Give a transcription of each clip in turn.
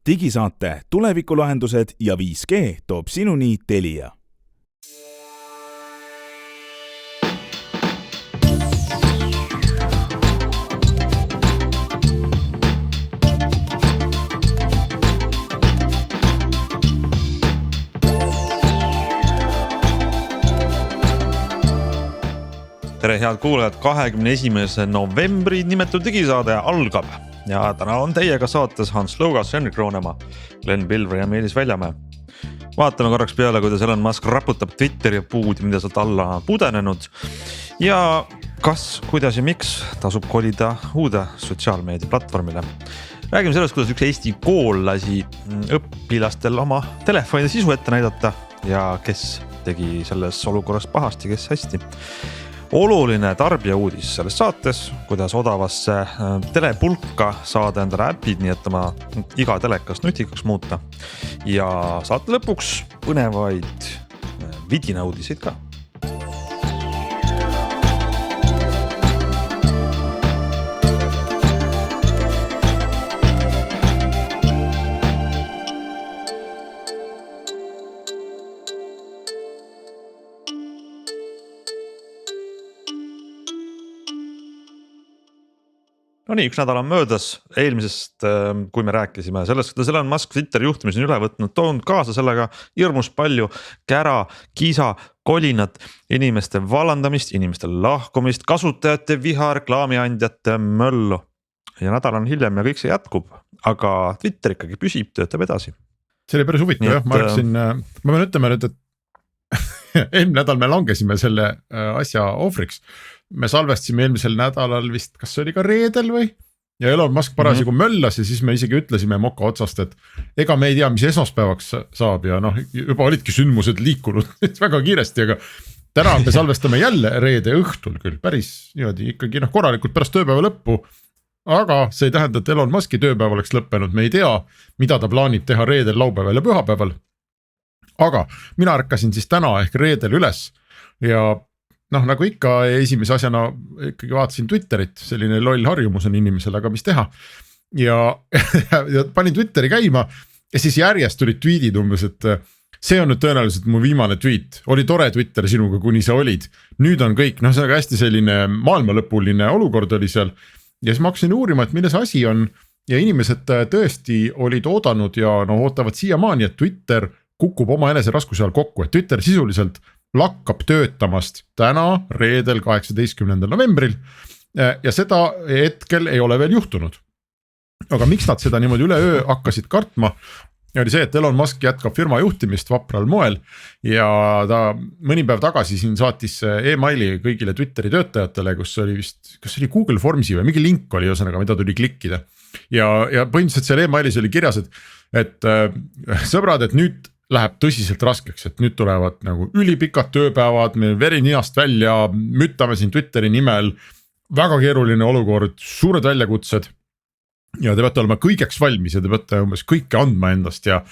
Digisaate tulevikulahendused ja 5G toob sinuni Telia. Tere head kuulajad, 21. novembri nimetud digisaade algab ja täna on teiega saates Hans Lõugas, Henrik Roonemaa, Glenn Pilver ja Meelis Väljamäe. Vaatame korraks peale, kuidas Elon Musk raputab Twitteri puudi, mida sealt alla pudenenud ja kas, kuidas ja miks tasub kolida uude sotsiaalmeedia platvormile. Räägime sellest, kuidas üks Eesti kool lasi õpilastel oma telefonide sisu ette näidata ja kes tegi selles olukorras pahasti, kes hästi. Oluline tarbija uudis selles saates, kuidas odavasse telepulka saada endale äpid, nii et oma iga telekast nutikaks muuta. Ja saate lõpuks põnevaid vidina uudiseid ka. No nii, üks nädal on möödas eelmisest, kui me rääkisime sellest, kuidas Elon Musk Twitteri juhtimise on üle võtnud, toonud kaasa sellega hirmus palju kära, kisa, kolinat, inimeste vallandamist, inimeste lahkumist, kasutajate viha, reklaamiandjate möllu. Ja nädal on hiljem ja kõik see jätkub, aga Twitter ikkagi püsib, töötab edasi. See oli päris huvitav, jah, ma pean ütlema nüüd, et eelmine nädal me langesime selle asja ohvriks. Me salvestasime eelmisel nädalal vist, kas see oli ka reedel või? Ja Elon Musk parasjagu möllas ja siis me isegi ütlesime moka otsast, et ega me ei tea, mis esmaspäevaks saab ja juba olidki sündmused liikunud väga kiiresti, aga täna me salvestame jälle reede õhtul küll, päris niimoodi ikkagi korralikult pärast tööpäeva lõppu, aga see ei tähenda, et Elon Muski tööpäev oleks lõppenud, me ei tea, mida ta plaanib teha reedel, laupäeval ja pühapäeval, aga mina ärkasin siis täna ehk reedel üles ja nagu ikka esimese asjana ikkagi vaatasin Twitterit, selline loll harjumus on inimesel, aga mis teha. Ja panin Twitteri käima ja siis järjest tulid tweetid umbes, et see on nüüd tõenäoliselt mu viimane tweet. Oli tore Twitter sinuga, kuni sa olid. Nüüd on kõik, see on hästi selline maailmalõpuline olukord oli seal. Ja siis ma hakkasin uurima, et milles asi on ja inimesed tõesti olid oodanud ja ootavad siiamaani, et Twitter kukub oma enese raskuse all kokku, et Twitter sisuliselt lakkab töötamast täna reedel 18. novembril ja seda hetkel ei ole veel juhtunud. Aga miks nad seda niimoodi üle öö hakkasid kartma? Oli see, et Elon Musk jätkab firma juhtimist vapral moel ja ta mõni päev tagasi siin saatis e-maili kõigile Twitteri töötajatele, kus oli vist, kas oli Google Formsi või mingi link oli ühesõnaga, mida tuli klikkida. Ja põhimõtteliselt seal e-mailis oli kirjas, et sõbrad, et nüüd läheb tõsiselt raskeks, et nüüd tulevad ülipikad tööpäevad, me veri ninast välja, müttame siin Twitteri nimel, väga keeruline olukord, suured väljakutsed ja te peate olema kõigeks valmis ja te peate umbes kõike andma endast ja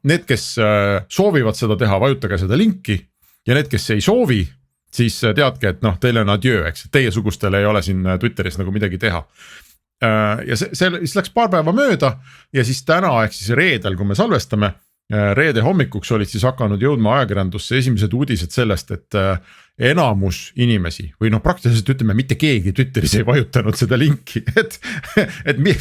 need, kes soovivad seda teha, vajutage seda linki ja need, kes ei soovi, siis teadke, et teile on adjöö, eks, teie sugustel ei ole siin Twitteris midagi teha. Ja see läks paar päeva mööda ja siis täna ehk siis reedel, kui me salvestame, reede hommikuks olid siis hakanud jõudma ajakirjandusse esimesed uudised sellest, et enamus inimesi või praktiliselt ütleme, mitte keegi Twitteris ei vajutanud seda linki, et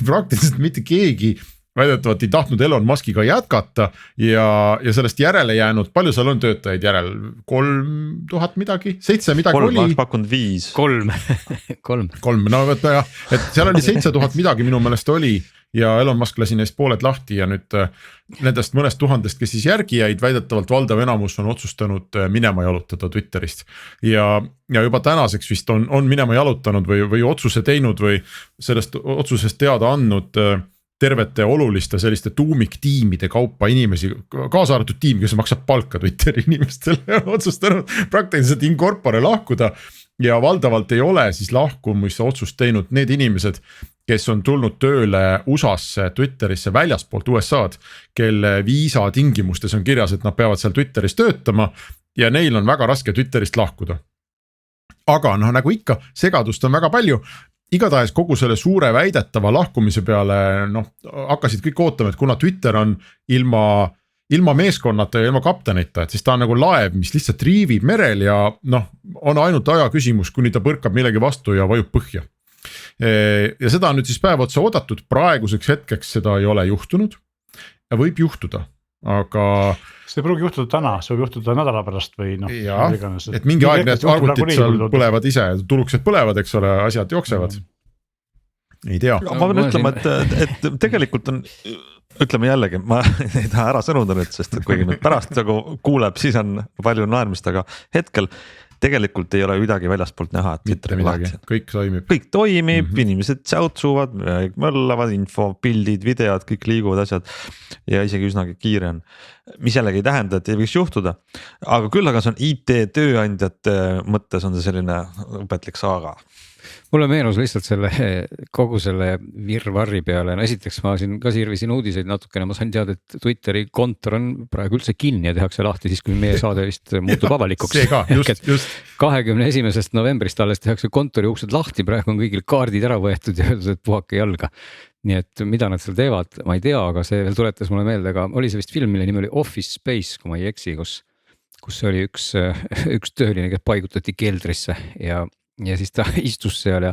praktiliselt mitte keegi väidetavalt ei tahtnud Elon Muskiga jätkata ja sellest järele jäänud, palju seal on töötajaid järel? 3000 midagi? 7 midagi 3, oli? 3, pakkunud 5. 3, no võtta jah, et seal oli 7000 midagi minu meelest oli ja Elon Musk lasi neist pooled lahti ja nüüd nendest mõnest tuhandest, kes siis järgi jäid, väidetavalt valdav enamus on otsustanud minema jalutada Twitterist ja juba tänaseks vist on minema jalutanud või otsuse teinud või sellest otsusest teada andnud tervete oluliste selliste tuumiktiimide kaupa inimesi, kaasa arvatud tiim, kes maksab palka Twitteri inimestele on otsustanud praktiliselt in corpore lahkuda ja valdavalt ei ole siis lahkumisse otsust teinud need inimesed, kes on tulnud tööle USAsse Twitterisse väljaspoolt USA'd, kelle viisa tingimustes on kirjas, et nad peavad seal Twitteris töötama ja neil on väga raske Twitterist lahkuda. Aga nagu ikka, segadust on väga palju igatahes kogu selle suure väidetava lahkumise peale noh, hakkasid kõik ootama, et kuna Twitter on ilma meeskonnata ja ilma kaptenita, et siis ta on nagu laev, mis lihtsalt riivib merel ja noh, on ainult aja küsimus, kuni ta põrkab millegi vastu ja vajub põhja. Ja seda on nüüd siis päev otsa oodatud, praeguseks hetkeks seda ei ole juhtunud ja võib juhtuda, aga see ei pruugi juhtuda täna, see võib juhtuda nädala pärast või noh. Jaa, et mingi aeg need arvutid seal põlevad ise, tuluksed põlevad, eks ole, asjad jooksevad. Ei tea. Ma pean ütlema, et tegelikult on, ütleme jällegi, ma ei taha ära sõnuda nüüd, sest kuigi nüüd pärast nagu kuuleb, siis on palju naermist, aga hetkel tegelikult ei ole midagi väljastpoolt näha, et mitte midagi, kõik toimib. Kõik toimib, inimesed säutsuvad, möllavad, info, pildid, videod, kõik liiguvad asjad ja isegi üsnagi kiire on. Mis jällegi ei tähenda, et ei võiks juhtuda, aga küll aga see on IT-tööandjate mõttes on see selline õpetlik saaga. Mulle meenus lihtsalt kogu selle virvarri peale, no esiteks ma siin ka sirvisin uudiseid natukene, ma sain teada, et Twitteri kontor on praegu üldse kinni ja tehakse lahti siis, kui meie saade vist muutub avalikuks. See ka, just. 21. novembrist alles tehakse kontori uksed lahti, praegu on kõigil kaardid ära võetud ja öeldud, et puhake jalga. Nii et mida nad seal teevad, ma ei tea, aga see veel tuletas mulle meelde, aga oli see vist film, mille nimi oli Office Space, kui ma ei eksi, kus oli üks tööline, kes paigutati keldrisse ja siis ta istus seal ja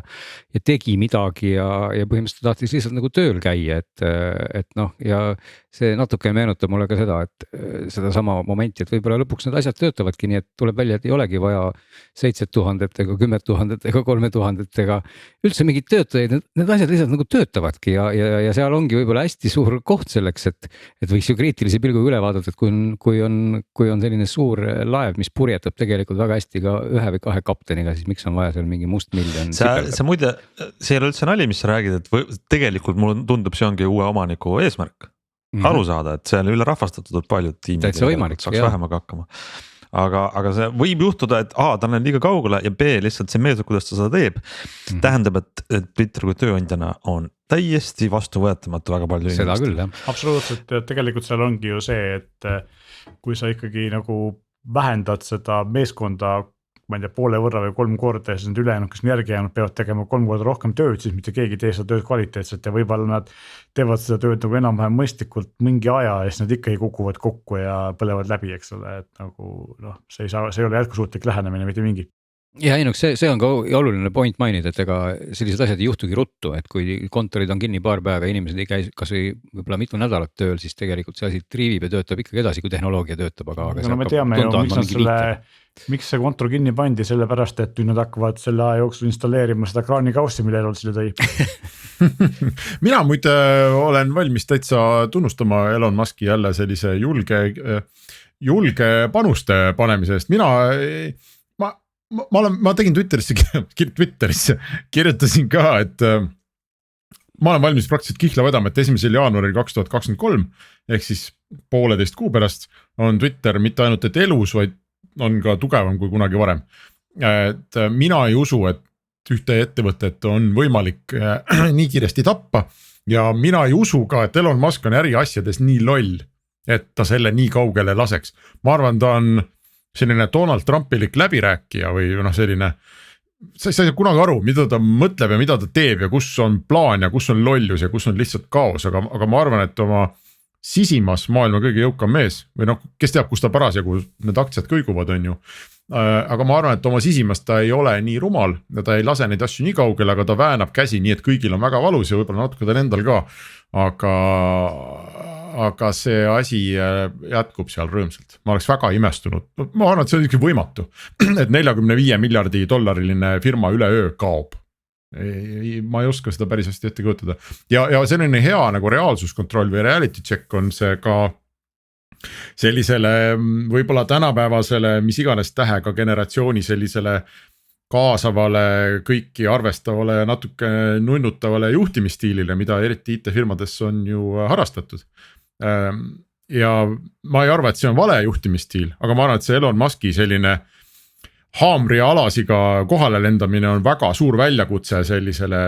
tegi midagi ja põhimõtteliselt tahtis lihtsalt nagu tööl käia, et noh, ja see natuke meenutab mulle ka seda, et seda sama momenti, et võib-olla lõpuks need asjad töötavadki nii, et tuleb välja, et ei olegi vaja 7000 ega 10 000 ega 3000 ega üldse mingid töötajaid, need asjad lihtsalt nagu töötavadki ja seal ongi võib-olla hästi suur koht selleks, et võiks ju kriitilise pilguga üle vaadata, et kui on selline suur laev, mis purjetab tegelikult väga hästi ka 1 või 2 kapteniga, siis miks on vaja seal mingi must miljon. See muide, see ei ole üldse nali, mis sa räägid, et tegelikult mulle tundub, see ongi uue omaniku eesmärk aru saada, et see on üle rahvastatud, et paljud tiimid saaks vähemaga hakkama. Aga see võib juhtuda, et A, ta on liiga kaugele ja B, lihtsalt see meeldib, kuidas ta seda teeb. Tähendab, et Twitter kui tööandjana on täiesti vastuvõetamatu väga palju seda inimest. Küll, jah. Absoluutselt, tegelikult seal ongi ju see, et kui sa ikkagi nagu vähendad seda meeskonda ma ei tea, poole võrra või 3 korda ja siis need ülejäänud, kes on järgi jäänud, peavad tegema 3 korda rohkem tööd, siis mitte keegi tee seda tööd kvaliteetselt ja võib-olla nad teevad seda tööd nagu enam-vähem mõistlikult mingi aja ja siis nad ikkagi kukuvad kokku ja põlevad läbi, eks ole, et nagu noh, see ei ole jätkusuutlik lähenemine mitte mingi. Ja ei, see on ka oluline point mainida, et ega sellised asjad ei juhtugi ruttu, et kui kontorid on kinni paar päeva ja inimesed ei käi kas või võib-olla mitu nädalat tööl, siis tegelikult see asi triivib ja töötab ikkagi edasi, kui tehnoloogia töötab. Aga no me teame ju, miks see kontor kinni pandi, sellepärast, et nüüd hakkavad selle aja jooksul installeerima seda kraanikaussi, mille Elon sille tõi. Mina muide olen valmis täitsa tunnustama Elon Muski jälle sellise julge panuste panemise eest. Ma tegin Twitterisse, kirjutasin ka, et ma olen valmis praktiliselt kihla vedama, et 1. jaanuaril 2023 ehk siis 1,5 kuu pärast on Twitter mitte ainult et elus, vaid on ka tugevam kui kunagi varem. Et mina ei usu, et ühte ettevõtet on võimalik nii kiiresti tappa ja mina ei usu ka, et Elon Musk on äriasjades nii loll, et ta selle nii kaugele laseks. Ma arvan, ta on selline Donald Trumpilik läbirääkija või noh, selline, sa ei saa kunagi aru, mida ta mõtleb ja mida ta teeb ja kus on plaan ja kus on lollus ja kus on lihtsalt kaos, aga ma arvan, et oma sisimas maailma kõige jõukam mees või noh, kes teab, kus ta parasjagu need aktsiad kõiguvad on ju. Aga ma arvan, et oma sisimas ta ei ole nii rumal ja ta ei lase neid asju nii kaugele, aga ta väänab käsi nii, et kõigil on väga valus ja võib-olla natuke tal endal ka. Aga see asi jätkub seal rõõmsalt. Ma oleks väga imestunud. Ma arvan, et see on ikka võimatu, et 45 miljardi dollariline firma üleöö kaob. Ma ei oska seda päris hästi ette kujutada. Ja selline hea nagu reaalsuskontroll või reality check on see ka sellisele võib-olla tänapäevasele, mis iganes tähega generatsiooni sellisele kaasavale, kõiki arvestavale ja natuke nunnutavale juhtimisstiilile, mida eriti IT-firmades on ju harrastatud. Ja ma ei arva, et see on vale juhtimisstiil, aga ma arvan, et see Elon Muski selline haamri alasiga kohale lendamine on väga suur väljakutse sellisele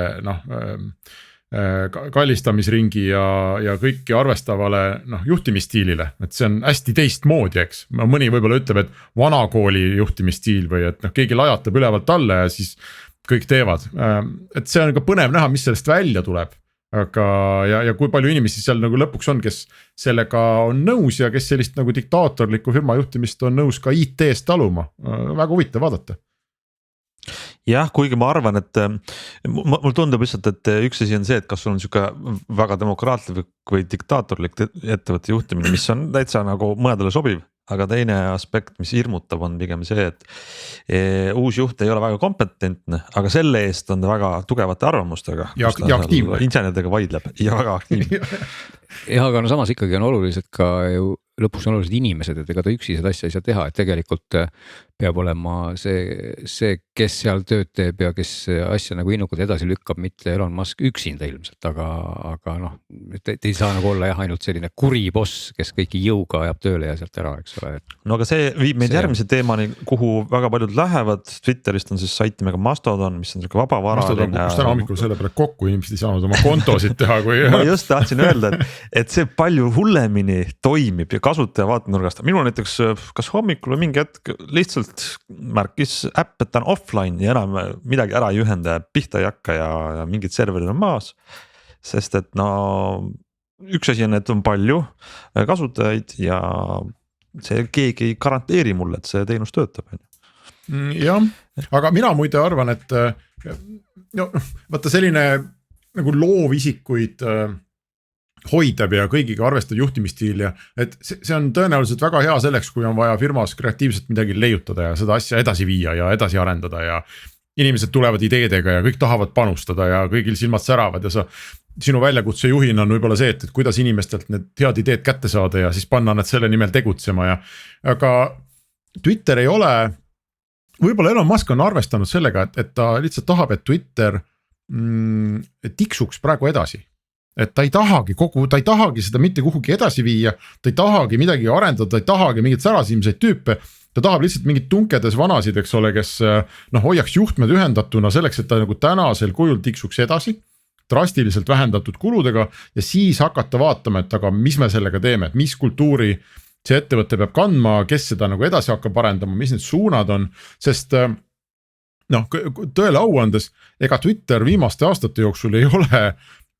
kallistamisringi ja kõiki arvestavale juhtimisstiilile, et see on hästi teistmoodi, eks. Mõni võib-olla ütleb, et vanakooli juhtimisstiil või et keegi lajatab ülevalt alla ja siis kõik teevad, et see on ka põnev näha, mis sellest välja tuleb. Aga ja kui palju inimesi seal nagu lõpuks on, kes sellega on nõus ja kes sellist nagu diktaatorlikku firma juhtimist on nõus ka IT-st taluma, väga huvitav vaadata. Jah, kuigi ma arvan, et mul tundub lihtsalt, et üks asi on see, et kas sul on siuke väga demokraatlik või diktaatorlik ettevõtte juhtimine, mis on täitsa nagu mõnedele sobiv. Aga teine aspekt, mis hirmutab, on pigem see, et uus juht ei ole väga kompetentne, aga selle eest on ta väga tugevate arvamustega. Ja aktiivne. Inseneridega vaidleb ja väga aktiivne. Ja aga no samas ikkagi on olulised ka ju lõpuks on olulised inimesed, et ega ta üksi seda asja ei saa teha, et tegelikult peab olema see, kes seal tööd teeb ja kes asja nagu innukalt edasi lükkab, mitte Elon Musk üksinda ilmselt, aga noh, te ei saa nagu olla jah, ainult selline kuri boss, kes kõiki jõuga ajab tööle ja sealt ära, eks ole. No aga see viib meid järgmise teemani, kuhu väga paljud lähevad. Twitterist on siis sait nimega Mastodon, mis on selline vabavaraline. Mastodon kukkus täna hommikul selle peale kokku, inimesed ei saanud oma kontosid teha, kui ma just tahtsin öelda, et see palju hullemini toimib ja kasutaja vaatenurgast. Minul näiteks kas hommikul või mingi hetk lihtsalt märkis äpp, et ta on offline ja enam midagi ära ei ühenda ja pihta ei hakka ja mingid serverid on maas. Sest et no üks asi on, et on palju kasutajaid ja see keegi ei garanteeri mulle, et see teenus töötab. Jah, aga mina muide arvan, et no, vaata selline nagu loovisikuid hoidab ja kõigiga arvestab juhtimisstiil ja et see on tõenäoliselt väga hea selleks, kui on vaja firmas kreatiivselt midagi leiutada ja seda asja edasi viia ja edasi arendada ja inimesed tulevad ideedega ja kõik tahavad panustada ja kõigil silmad säravad ja sinu väljakutse juhina on võib-olla see, et kuidas inimestelt need head ideed kätte saada ja siis panna nad selle nimel tegutsema ja aga Twitter ei ole, võib-olla Elon Musk on arvestanud sellega, et ta lihtsalt tahab, et Twitter tiksuks praegu edasi. Et ta ei tahagi seda mitte kuhugi edasi viia, ta ei tahagi midagi arendada, ta ei tahagi mingit särasimseid tüüpe, ta tahab lihtsalt mingit tunkedes vanasid, eks ole, kes hoiaks juhtmed ühendatuna selleks, et ta nagu tänasel kujul tiksuks edasi, drastiliselt vähendatud kuludega ja siis hakata vaatama, et aga mis me sellega teeme, et mis kultuuri see ettevõte peab kandma, kes seda nagu edasi hakkab arendama, mis need suunad on, sest noh, tõele au andes, ega Twitter viimaste aastate jooksul ei ole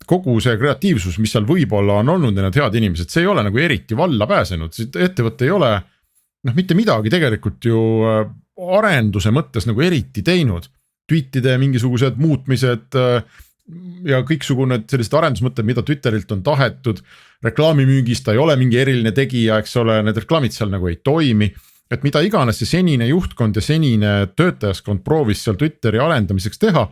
kogu see kreatiivsus, mis seal võib-olla on olnud ja need head inimesed, see ei ole nagu eriti valla pääsenud, ettevõte ei ole mitte midagi tegelikult ju arenduse mõttes nagu eriti teinud, tweetide mingisugused muutmised ja kõiksugune sellised arendusmõtted, mida Twitterilt on tahetud, reklaamimüügist ta ei ole mingi eriline tegija, eks ole, need reklaamid seal nagu ei toimi, et mida iganes see senine juhtkond ja senine töötajaskond proovis seal Twitteri arendamiseks teha,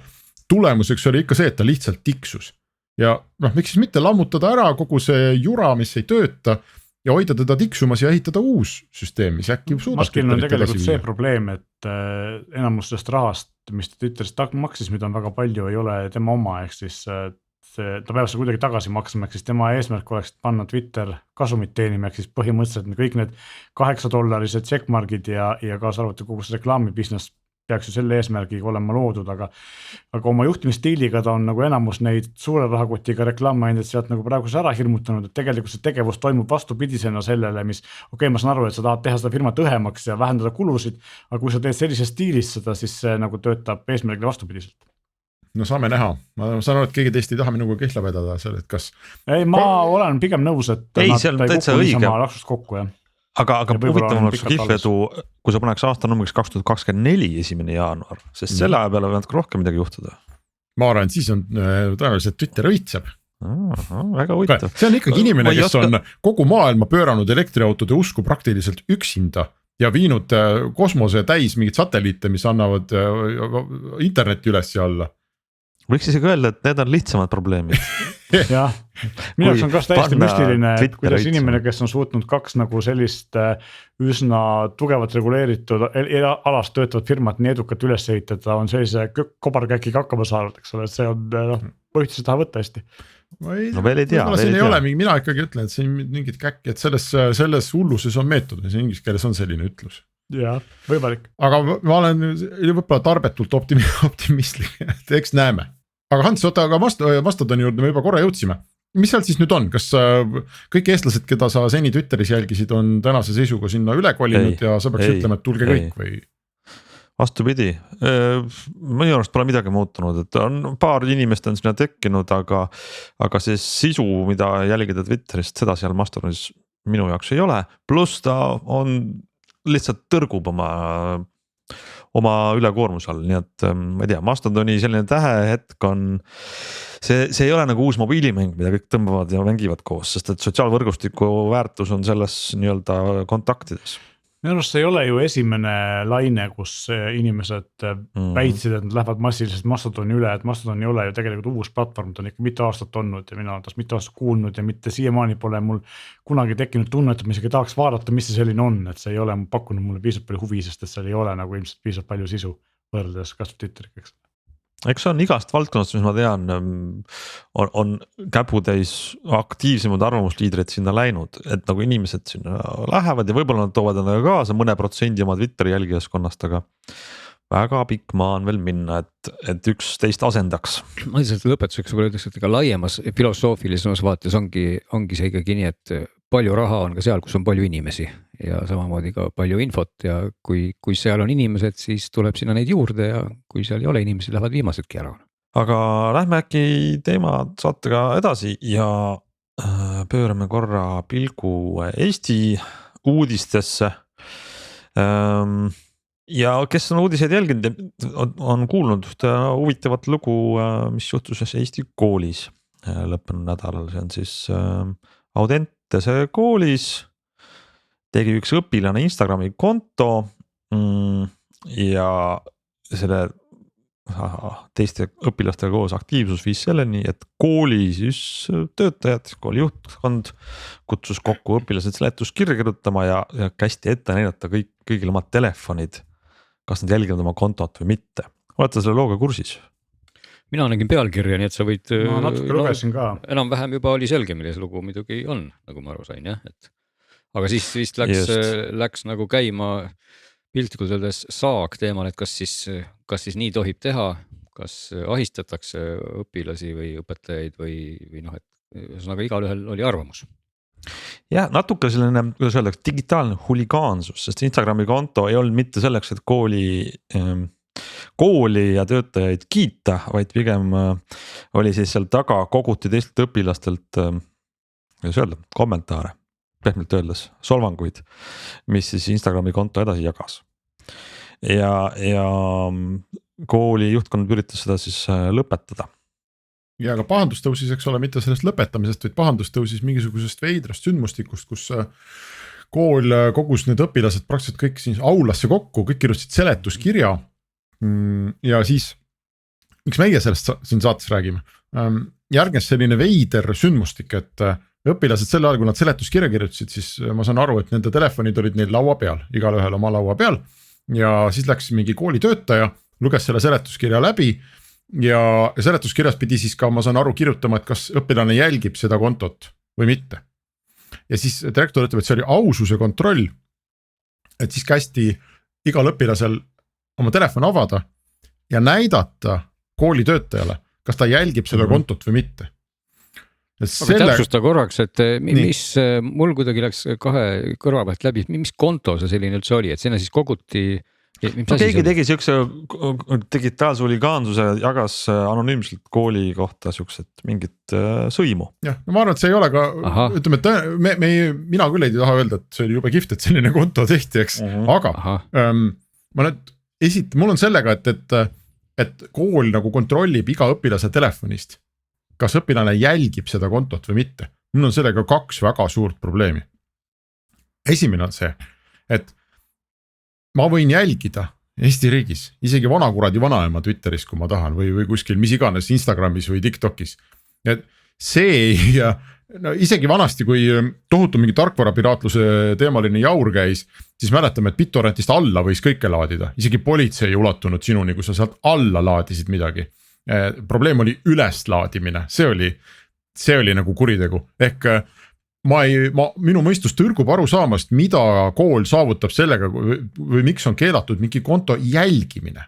tulemuseks oli ikka see, et ta lihtsalt tiksus. Ja noh, miks siis mitte lammutada ära kogu see jura, mis ei tööta ja hoida teda tiksumas ja ehitada uus süsteem, mis äkki suudab. Maskil on tegelikult see probleem, et enamus sellest rahast, mis ta Twitterist maksis, mida on väga palju, ei ole tema oma, ehk siis ta peab seda kuidagi tagasi maksma, ehk siis tema eesmärk oleks panna Twitter kasumit teenima, ehk siis põhimõtteliselt kõik need $8 checkmarkid ja kaasa arvatud kogu see reklaamibusiness peaks ju selle eesmärgiga olema loodud, aga oma juhtimisstiiliga ta on nagu enamus neid suure rahakotiga reklaamaindeid sealt nagu praeguse ära hirmutanud, et tegelikult see tegevus toimub vastupidisena sellele, mis ma saan aru, et sa tahad teha seda firmat õhemaks ja vähendada kulusid, aga kui sa teed sellises stiilis seda, siis see nagu töötab eesmärgile vastupidiselt. No saame näha, ma saan aru, et keegi teist ei taha minuga kihla vedada seal, et kas ei, ma olen pigem nõus, et ei, see on täitsa õige. Kokku, jah. Aga huvitavam oleks kihledu, kui sa paneks aastanumbriks 2024 1. jaanuar, sest selle aja peale võivad rohkem midagi juhtuda. Ma arvan, et siis on tõenäoliselt Twitter õitseb. Väga huvitav. See on ikkagi inimene, kes on kogu maailma pööranud elektriautode usku praktiliselt üksinda ja viinud kosmose täis mingid satelliite, mis annavad interneti üles ja alla. Võiks isegi öelda, et need on lihtsamad probleemid. Jah, minu jaoks on ka täiesti müstiline, et kuidas inimene, kes on suutnud kaks nagu sellist üsna tugevat reguleeritud alas töötavat firmat nii edukalt üles ehitada, on sellise kobarkäkiga hakkama saanud, eks ole, et see on põhjuses taha võtta hästi. No veel ei tea. Mina ikkagi ütlen, et see on mingid käkki, et selles hulluses on meetod, see inglise keeles on selline ütlus. Jah, võimalik. Aga ma olen võib-olla tarbetult optimistlik, et eks näeme. Aga Hans, aga Mastodoni juurde me juba korra jõudsime. Mis seal siis nüüd on? Kas kõik eestlased, keda sa seni Twitteris jälgisid, on tänase seisuga sinna üle kolinud ja sa peaks ütlema, et tulge kõik või? vastupidi, minu arust pole midagi muutunud, et on paar inimest on sinna tekkinud, aga see sisu, mida jälgida Twitterist, seda seal Mastodonis minu jaoks ei ole, pluss ta on lihtsalt tõrgub oma ülekoormuse all, nii et ma ei tea, Mastodoni selline tähehetk on, see ei ole nagu uus mobiilimäng, mida kõik tõmbavad ja mängivad koos, sest et sotsiaalvõrgustiku väärtus on selles nii-öelda kontaktides. Minu arust see ei ole ju esimene laine, kus inimesed väitsid, et nad lähevad massiliselt Mastodoni üle, et Mastodon ei ole ju tegelikult uus platvorm, ta on ikka mitu aastat olnud ja mina olen tast mitu aastat kuulnud ja mitte siiamaani pole mul kunagi tekkinud tunne, et ma isegi tahaks vaadata, mis see selline on, et see ei ole pakkunud mulle piisavalt palju huvi, sest et seal ei ole nagu ilmselt piisavalt palju sisu võrreldes kas Twitteriga. Eks on igast valdkonnast, mis ma tean, on käputäis aktiivsemad arvamusliidrid sinna läinud, et nagu inimesed sinna lähevad ja võib-olla nad toovad endaga kaasa mõne protsendi oma Twitteri jälgijaskonnast, aga väga pikk maa on veel minna, et üks teist asendaks. Ma lihtsalt lõpetuseks võib-olla ütleks, et ega laiemas filosoofilisemas vaates ongi see ikkagi nii, et palju raha on ka seal, kus on palju inimesi ja samamoodi ka palju infot ja kui seal on inimesed, siis tuleb sinna neid juurde ja kui seal ei ole inimesi, lähevad viimasedki ära. Aga lähme äkki teema saatega edasi ja pöörame korra pilgu Eesti uudistesse. Ja kes on uudiseid jälginud, on kuulnud ühte huvitavat lugu, mis juhtus Eesti koolis lõppenud nädalal, see on siis Audentese koolis tegi üks õpilane Instagrami konto ja selle teiste õpilastega koos aktiivsus viis selleni, et kooli siis töötajad, kooli juhtkond kutsus kokku õpilased seletuskirja kirjutama ja kästi ette näidata kõigil oma telefonid, kas nad jälginud oma kontot või mitte. Olete selle looga kursis? Mina nägin pealkirja, nii et sa võid ma natuke lugesin ka. Enam-vähem juba oli selge, milles lugu muidugi on, nagu ma aru sain, jah, et aga siis vist läks nagu käima piltlikult öeldes saag teemal, et kas siis nii tohib teha, kas ahistatakse õpilasi või õpetajaid või noh, et ühesõnaga igalühel oli arvamus. Ja natuke selline, kuidas öeldakse, digitaalne huligaansus, sest Instagrami konto ei olnud mitte selleks, et kooli ja töötajaid kiita, vaid pigem oli siis seal taga koguti teistelt õpilastelt kommentaare, pehmelt öeldes solvanguid, mis siis Instagrami konto edasi jagas. Ja kooli juhtkond üritas seda siis lõpetada. Ja aga pahandus tõusis, eks ole, mitte sellest lõpetamisest, vaid pahandus tõusis mingisugusest veidrast sündmustikust, kus kool kogus need õpilased praktiliselt kõik siin aulasse kokku, kõik kirjutasid seletuskirja. Ja siis, miks meie sellest siin saates räägime, järgnes selline veider sündmustik, et õpilased sel ajal, kui nad seletuskirja kirjutasid, siis ma saan aru, et nende telefonid olid neil laua peal, igal ühel oma laua peal ja siis läks mingi koolitöötaja, luges selle seletuskirja läbi ja seletuskirjas pidi siis ka, ma saan aru, kirjutama, et kas õpilane jälgib seda kontot või mitte. Ja siis direktor ütleb, et see oli aususe kontroll, et siis kästi igal õpilasel oma telefon avada ja näidata koolitöötajale, kas ta jälgib seda kontot või mitte. Aga täpsusta korraks, et mis mul kuidagi läks kahe kõrva pealt läbi, mis konto see selline üldse oli, et sinna siis koguti. Keegi tegi siukse digitaalse huligaansuse, jagas anonüümselt kooli kohta siukset mingit sõimu. Jah, no ma arvan, et see ei ole ka, ütleme, et mina küll ei taha öelda, et see oli jube kihvt, et selline konto tehti, eks, aga ma nüüd mul on sellega, et kool nagu kontrollib iga õpilase telefonist, kas õpilane jälgib seda kontot või mitte. Mul on sellega kaks väga suurt probleemi. Esimene on see, et ma võin jälgida Eesti riigis, isegi vanakuradi vanaema Twitteris, kui ma tahan, või kuskil mis iganes Instagramis või TikTokis. Et see no isegi vanasti, kui tohutu mingi tarkvarapiraatluse teemaline jaur käis, siis mäletame, et BitTorrentist alla võis kõike laadida. Isegi politsei ei ulatunud sinuni, kui sa sealt alla laadisid midagi. Probleem oli ülestlaadimine, see oli nagu kuritegu. Ehk minu mõistus tõrgub aru saamast, mida kool saavutab sellega või miks on keelatud mingi konto jälgimine.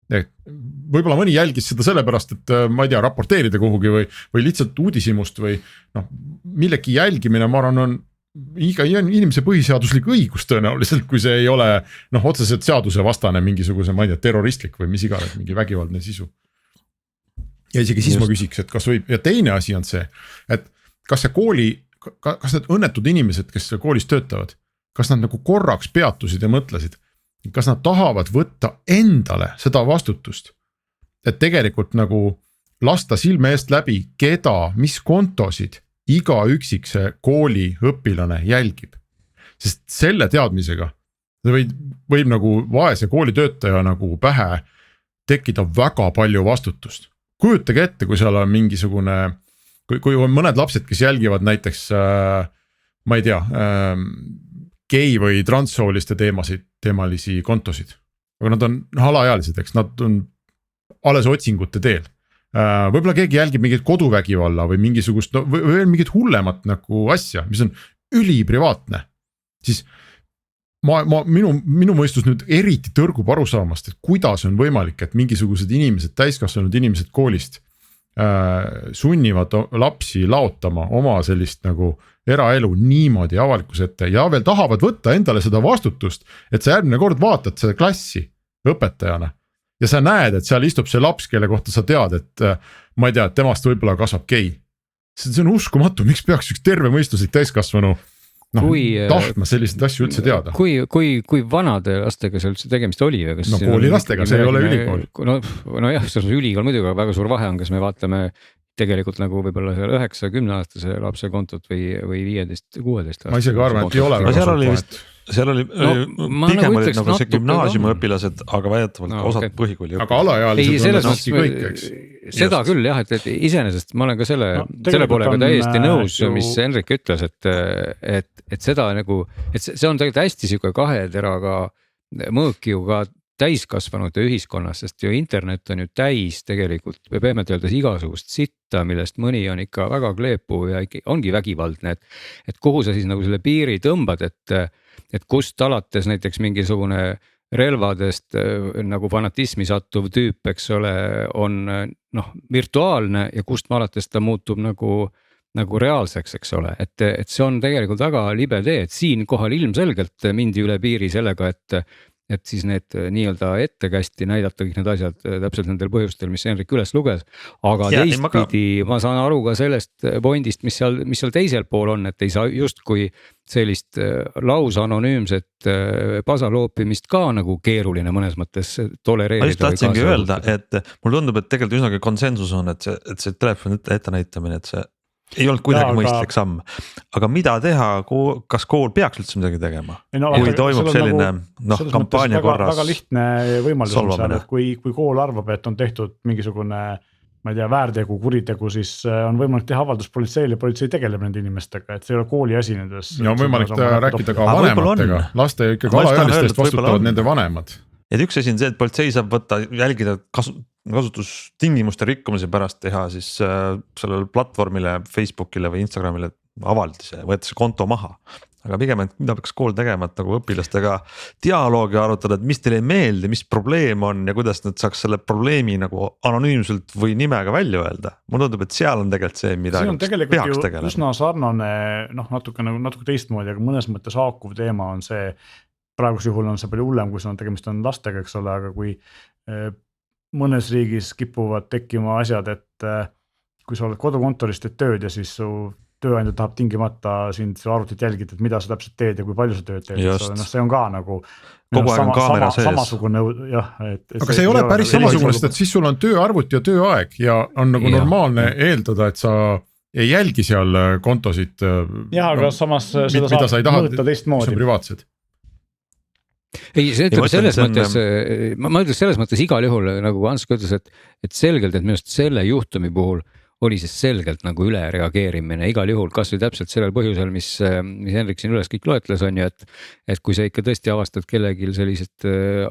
Võib-olla mõni jälgis seda sellepärast, et ma ei tea, raporteerida kuhugi või lihtsalt uudishimust või millegi jälgimine, ma arvan, iga inimese põhiseaduslik õigus tõenäoliselt, kui see ei ole otseselt seaduse vastane mingisuguse, ma ei tea, terroristlik või mis iganes, mingi vägivaldne sisu. Ja isegi siis ma küsiks, et kas võib, ja teine asi on see, et kas need õnnetud inimesed, kes koolis töötavad, kas nad nagu korraks peatusid ja mõtlesid, kas nad tahavad võtta endale seda vastutust, et tegelikult nagu lasta silme eest läbi, keda, mis kontosid iga üksikse kooli õpilane jälgib. Sest selle teadmisega võib nagu vaese koolitöötaja nagu pähe tekkida väga palju vastutust. Kujutage ette, kui seal on mingisugune, kui on mõned lapsed, kes jälgivad näiteks, ma ei tea, gei või transsooliste teemalisi kontosid. Aga nad on alaealised, eks nad on alles otsingute teel. Võib-olla keegi jälgib mingit koduvägivalla või mingisugust või mingit hullemat nagu asja, mis on üliprivaatne, siis minu mõistus nüüd eriti tõrgub aru saamast, et kuidas on võimalik, et mingisugused inimesed, täiskasvanud inimesed koolist sunnivad lapsi laotama oma sellist nagu eraelu niimoodi avalikkuse ette ja veel tahavad võtta endale seda vastutust, et sa järgmine kord vaatad seda klassi õpetajana. Ja sa näed, et seal istub see laps, kelle kohta sa tead, et ma ei tea, et temast võib-olla kasvab gei. See on uskumatu, miks peaks üks terve mõistuslik täiskasvanu tahtma selliseid asju üldse teada. Kui vanade lastega see üldse tegemist oli? Koolilastega, see ei ole ülikool. No jah, see on ülikool muidugi, väga suur vahe on, kas me vaatame tegelikult nagu võib-olla 9-10 aastase lapse kontot või 15-16. Ma isegi arvan, et ei ole väga suurt vahet. Seal oli pigem olid nagu see gümnaasiumi õpilased, aga väidetavalt osad põhikooli. Aga alaealised on siiski kõik, eks. Seda küll jah, et iseenesest ma olen ka selle poolega täiesti nõus, mis Henrik ütles, et seda nagu, et see on tegelikult hästi siuke kahe teraga mõõk ju ka täiskasvanute ühiskonnas, sest ju internet on ju täis tegelikult või pehmelt öeldes igasugust sitta, millest mõni on ikka väga kleepu ja ongi vägivaldne, et kuhu sa siis nagu selle piiri tõmbad, et kust alates näiteks mingisugune relvadest nagu fanatismi sattuv tüüp, eks ole, on virtuaalne ja kust alates ta muutub nagu reaalseks, eks ole, et see on tegelikult väga libe tee, et siin kohal ilmselgelt mindi üle piiri sellega, et siis need nii-öelda ettekästi näidata kõik need asjad täpselt nendel põhjustel, mis Henrik üles luges, aga teistpidi ma saan aru ka sellest pointist, mis seal teisel pool on, et ei saa justkui sellist lausa anonüümset pasaloopimist ka nagu keeruline mõnes mõttes tolereerida. Ma just tahtsingi öelda, et mulle tundub, et tegelikult üsnagi konsensus on, et see telefoni ette näitamine, et see ei olnud kuidagi mõistlik samm, aga mida teha, kas kool peaks üldse midagi tegema? Kui toimub selline kampaania korras väga lihtne võimalus on seal, et kui kool arvab, et on tehtud mingisugune, ma ei tea, väärtegu, kuritegu, siis on võimalik teha avaldus politseile ja politsei tegeleb nende inimestega, et see ei ole kooli asi nendes. Ja on võimalik rääkida ka vanematega, laste ikkagi alaealistest vastutavad nende vanemad. Et üks asi on see, et politsei saab võtta, jälgida kasutustingimuste rikkumise pärast teha siis sellele platvormile, Facebookile või Instagramile avaldise, võetakse konto maha. Aga pigem, et mida peaks kool tegema, et nagu õpilastega dialoogi arutada, et mis teile ei meeldi, mis probleem on ja kuidas nad saaks selle probleemi nagu anonüümselt või nimega välja öelda. Mulle tundub, et seal on tegelikult see, mida peaks tegelema. Üsna sarnane, natuke teistmoodi, aga mõnes mõttes haakuv teema on see, praegus juhul on see palju hullem, kui see on tegemist on lastega, eks ole, aga kui mõnes riigis kipuvad tekkima asjad, et kui sa oled kodukontorist teed tööd ja siis su tööandja tahab tingimata sind arvutit jälgida, et mida sa täpselt teed ja kui palju sa tööd teed, see on ka nagu kogu aeg on kaamera sees. Samasugune, jah. Aga see ei ole päris samasugune, et siis sul on tööarvut ja tööaeg ja on nagu normaalne eeldada, et sa ei jälgi seal kontosid. Jah, aga samas seda saab mõõta teistmoodi. Mis on privaatsed. Ei, see ütleb selles mõttes, ma ütleks selles mõttes igal juhul, nagu Hans ütles, et selgelt, et minust selle juhtumi puhul oli siis selgelt nagu üle reageerimine igal juhul, kas või täpselt sellel põhjusel, mis Henrik siin üles kõik loetles on ju, et kui sa ikka tõesti avastad kellegil sellised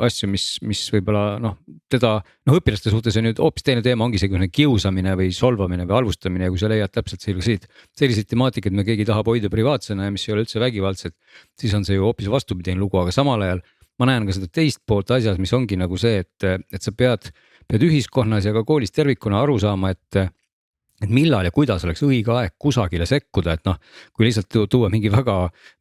asju, mis võib-olla teda, õpilaste suhtes on ju hoopis teine teema, ongi see kiusamine või solvamine või halvustamine ja kui sa leiad täpselt selliseid temaatikaid, mida keegi tahab hoida privaatsena ja mis ei ole üldse vägivaldsed, siis on see ju hoopis vastupidine lugu, aga samal ajal ma näen ka seda teist poolt asjas, mis ongi nagu see, et sa pead ühiskonnas ja ka koolis tervikuna aru saama, et millal ja kuidas oleks õige aeg kusagile sekkuda, et noh, kui lihtsalt tuua mingi väga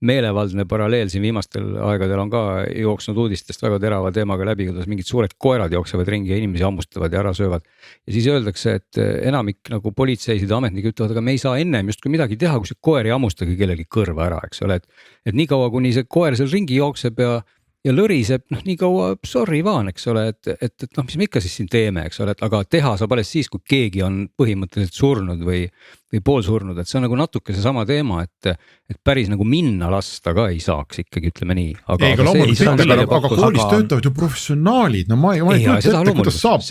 meelevaldne paralleel siin viimastel aegadel on ka jooksnud uudistest väga terava teemaga läbi, kuidas mingid suured koerad jooksevad ringi ja inimesi hammustavad ja ära söövad. Ja siis öeldakse, et enamik nagu politseisid ja ametnikud ütlevad, aga me ei saa ennem justkui midagi teha, kui see koer ei hammustagi kellegi kõrva ära, eks ole, et nii kaua, kuni see koer seal ringi jookseb ja lõriseb, noh nii kaua sorry vaan, eks ole, et noh, mis me ikka siis siin teeme, eks ole, et aga teha saab alles siis, kui keegi on põhimõtteliselt surnud või poolsurnud, et see on nagu natuke seesama teema, et päris nagu minna lasta ka ei saaks ikkagi, ütleme nii. Aga koolis töötavad ju professionaalid, no ma ei kujuta ette, kuidas saab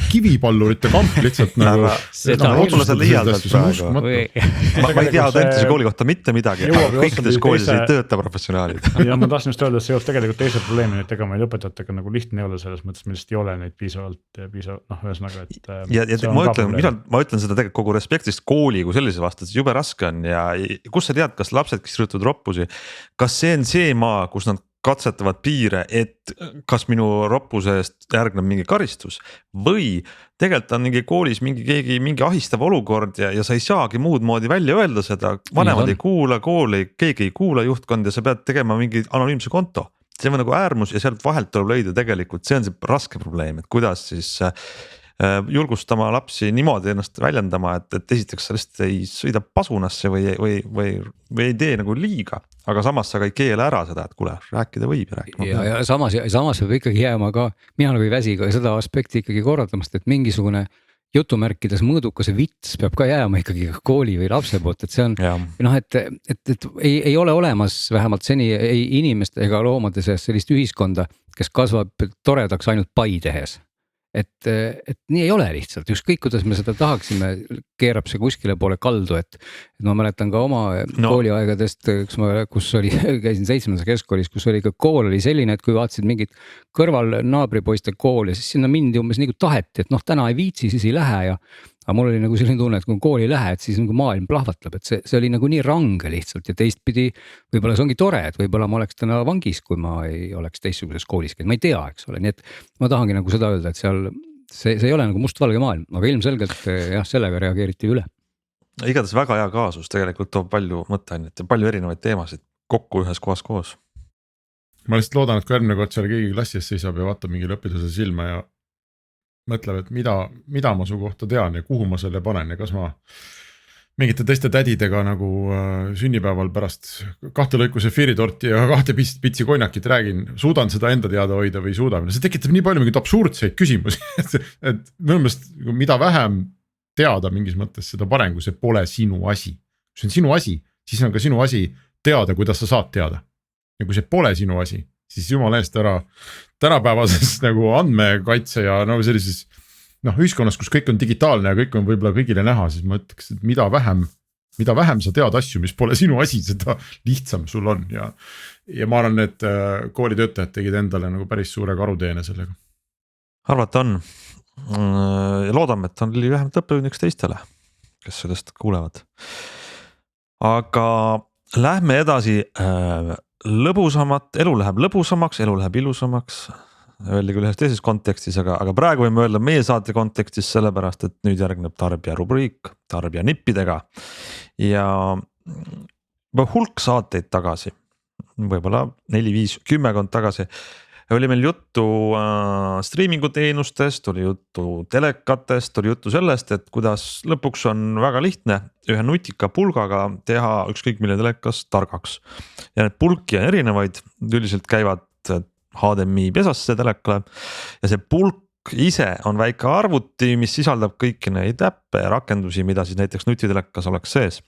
kivipallurite kamp lihtsalt nagu. Ma ei tea Audentese kooli kohta mitte midagi, kõikides koolis ei tööta professionaalid. Ja ma tahtsin just öelda, et see jõuab tegelikult teise probleemi, et ega meil õpetajatega nagu lihtne ei ole selles mõttes, millest ei ole neid piisavalt, noh ühesõnaga, et ja ma ütlen seda tegelikult kogu respektist kooli kui sellise vastu, et jube raske on ja kus sa tead, kas lapsed, kes kirjutavad roppusi, kas see on see maa, kus nad katsetavad piire, et kas minu roppuse eest järgneb mingi karistus või tegelikult on mingi koolis mingi ahistav olukord ja sa ei saagi muud moodi välja öelda seda, vanemad ei kuula, kooli, keegi ei kuula juhtkond ja sa pead tegema mingi anonüümse konto. See on nagu äärmus ja sealt vahelt tuleb leida tegelikult, see on see raske probleem, et kuidas siis julgustama lapsi niimoodi ennast väljendama, et esiteks sellest ei sõida pasunasse või ei tee nagu liiga, aga samas sa ka ei keela ära seda, et kuule, rääkida võib ja rääkima. Ja samas peab ikkagi jääma ka, mina nagu ei väsi ka seda aspekti ikkagi korraldamast, et mingisugune jutumärkides mõõdukas vits peab ka jääma ikkagi kooli või lapse poolt, et see on noh, et ei ole olemas vähemalt seni ei inimeste ega loomade seas sellist ühiskonda, kes kasvab toredaks ainult pai tehes. Et nii ei ole lihtsalt, ükskõik kuidas me seda tahaksime, keerab see kuskile poole kaldu, et ma mäletan ka oma kooliaegadest, kus oli, käisin 7. keskkoolis, kus oli ka kool oli selline, et kui vaatasid mingit kõrval naabripoiste kooli, siis sinna mindi umbes nagu taheti, et noh, täna ei viitsi, siis ei lähe aga mul oli nagu selline tunne, et kui kooli ei lähe, et siis nagu maailm plahvatleb, et see oli nagu nii range lihtsalt ja teistpidi võib-olla see ongi tore, et võib-olla ma oleks täna vangis, kui ma ei oleks teistsuguses koolis, ma ei tea, eks ole, nii et ma tahangi nagu seda öelda, et seal see ei ole nagu mustvalge maailm, aga ilmselgelt jah, sellega reageeriti üle. Igatahes väga hea kaasus tegelikult toob palju mõtteainet ja palju erinevaid teemasid kokku ühes kohas koos. Ma lihtsalt loodan, et kui järgmine kord seal keegi klassi ees seisab ja vaatab mingi õpilase silma ja mõtleb, et mida ma su kohta tean ja kuhu ma selle panen ja kas ma mingite teiste tädidega nagu sünnipäeval pärast 2 lõiku sefiiritorti ja 2 pitsi konjakit räägin, suudan seda enda teada hoida või suudame. See tekitab nii palju mingit absurdseid küsimusi, et minu meelest mida vähem teada mingis mõttes seda parem, kui see pole sinu asi. Kui see on sinu asi, siis on ka sinu asi teada, kuidas sa saad teada. Ja kui see pole sinu asi, siis jumala eest ära tänapäevases nagu andmekaitse ja no sellises ühiskonnas, kus kõik on digitaalne ja kõik on võib-olla kõigile näha, siis ma ütleks, et mida vähem sa tead asju, mis pole sinu asi, seda lihtsam sul on ja ma arvan, et koolitöötajad tegid endale nagu päris suure karuteene sellega. Arvata on ja loodame, et on vähemalt õppejõuniks teistele, kes sellest kuulevad. Aga lähme edasi lõbusamat, elu läheb lõbusamaks, elu läheb ilusamaks, öeldi küll ühes teises kontekstis, aga praegu võime öelda meie saate kontekstis sellepärast, et nüüd järgneb tarbija rubriik tarbija nippidega ja hulk saateid tagasi, võib-olla 4, 5, 10 tagasi oli meil juttu streamingu teenustest, oli juttu telekatest, oli juttu sellest, et kuidas lõpuks on väga lihtne ühe nutika pulgaga teha ükskõik milline telekas targaks. Ja need pulki on erinevaid, üldiselt käivad HDMI pesasse telekale ja see pulk ise on väike arvuti, mis sisaldab kõiki neid äppe ja rakendusi, mida siis näiteks nutitelekas oleks sees.